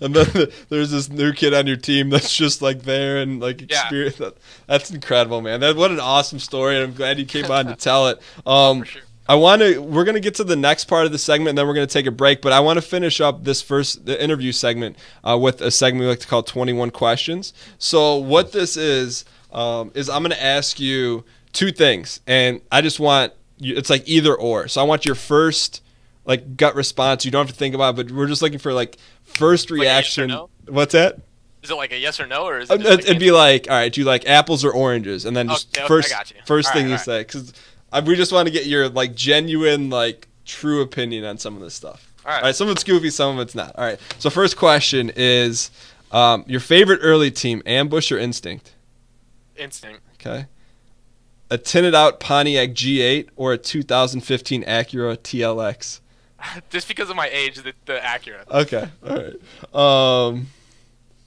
And then there's this new kid on your team that's just like there and like experience that. That's incredible, man. What an awesome story, and I'm glad you came on to tell it. For sure. We're gonna get to the next part of the segment, and then we're gonna take a break. But I want to finish up the interview segment with a segment we like to call 21 questions. So what this is I'm gonna ask you two things, and I just want you, it's like either or. So I want your first like gut response. You don't have to think about it, but we're just looking for like first reaction. Like a yes or no? What's that? Is it like a yes or no, or is it just like it'd be like, all right, do you like apples or oranges? And then just first thing you say, because we just want to get your like genuine, like true opinion on some of this stuff. All right, some of it's goofy, some of it's not. All right, so first question is your favorite early team, Ambush or Instinct? Instinct. Okay. A tinted out Pontiac G8 or a 2015 Acura TLX? Just because of my age, the Acura. Okay, all right.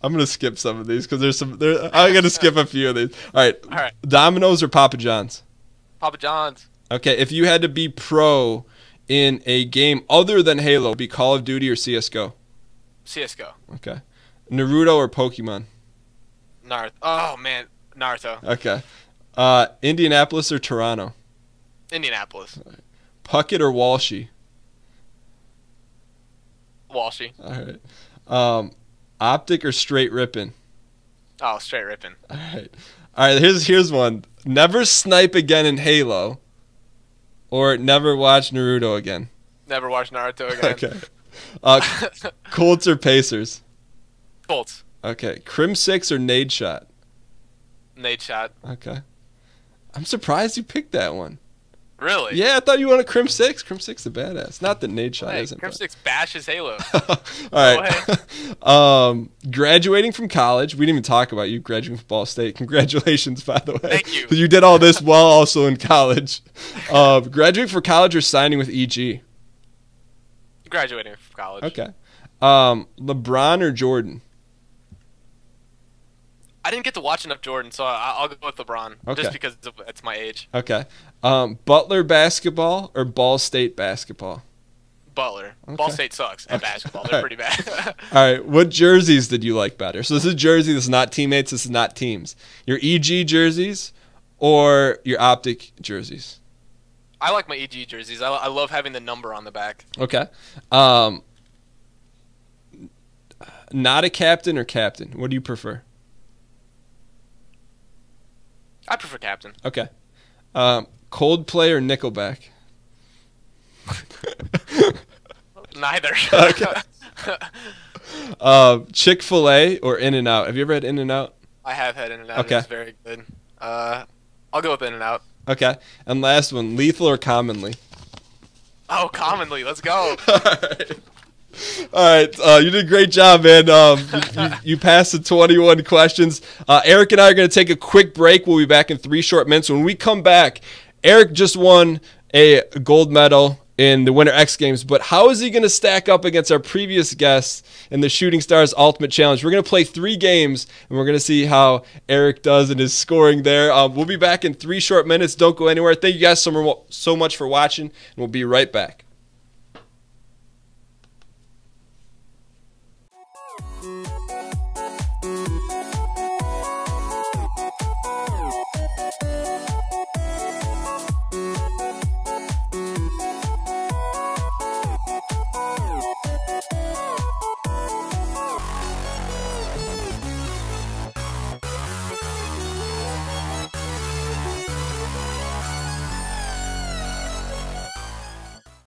I'm gonna skip some of these because I'm gonna skip a few of these. All right. Domino's or Papa John's? Papa John's. Okay, if you had to be pro in a game other than Halo, be Call of Duty or CS:GO? CS:GO. Okay. Naruto or Pokemon? Naruto. Oh man, Naruto. Okay. Indianapolis or Toronto? Indianapolis. Puckett or Walshy? Walshy. All right. Optic or straight ripping? Oh, straight ripping. All right. Here's one. Never snipe again in Halo, or never watch Naruto again. Never watch Naruto again. Okay. Colts or Pacers? Colts. Okay. Crim 6 or Nade Shot? Nade Shot. Okay. I'm surprised you picked that one. Really? Yeah, I thought you wanted Crim 6. Crim 6 is a badass. Not that Nade Shot isn't. Crim 6 bashes Halo. All right. Graduating from college. We didn't even talk about you graduating from Ball State. Congratulations, by the way. Thank you. You did all this while also in college. Graduating from college or signing with EG? Graduating from college. Okay. LeBron or Jordan? I didn't get to watch enough Jordan, so I'll go with LeBron, Okay. just because it's my age. Okay. Butler basketball or Ball State basketball? Butler. Okay. Ball State sucks at basketball. They're pretty bad. All right. What jerseys did you like better? So this is jersey. This is not teammates. This is not teams. Your EG jerseys or your Optic jerseys? I like my EG jerseys. I love having the number on the back. Okay. Not a captain or captain? What do you prefer? I prefer captain. Okay. Coldplay or Nickelback? Neither. Okay. Chick-fil-A or In-N-Out? Have you ever had In-N-Out? I have had In-N-Out. Okay. It's very good. I'll go with In-N-Out. Okay. And last one, Lethal or Commonly? Oh, commonly. Let's go. All right, you did a great job, man. You passed the 21 questions. Eric and I are going to take a quick break. We'll be back in 3 short minutes. When we come back, Eric just won a gold medal in the Winter X Games, but how is he going to stack up against our previous guests in the Shooting Stars Ultimate Challenge? We're going to play 3 games, and we're going to see how Eric does in his scoring there. We'll be back in 3 short minutes. Don't go anywhere. Thank you guys so much for watching, and we'll be right back. you.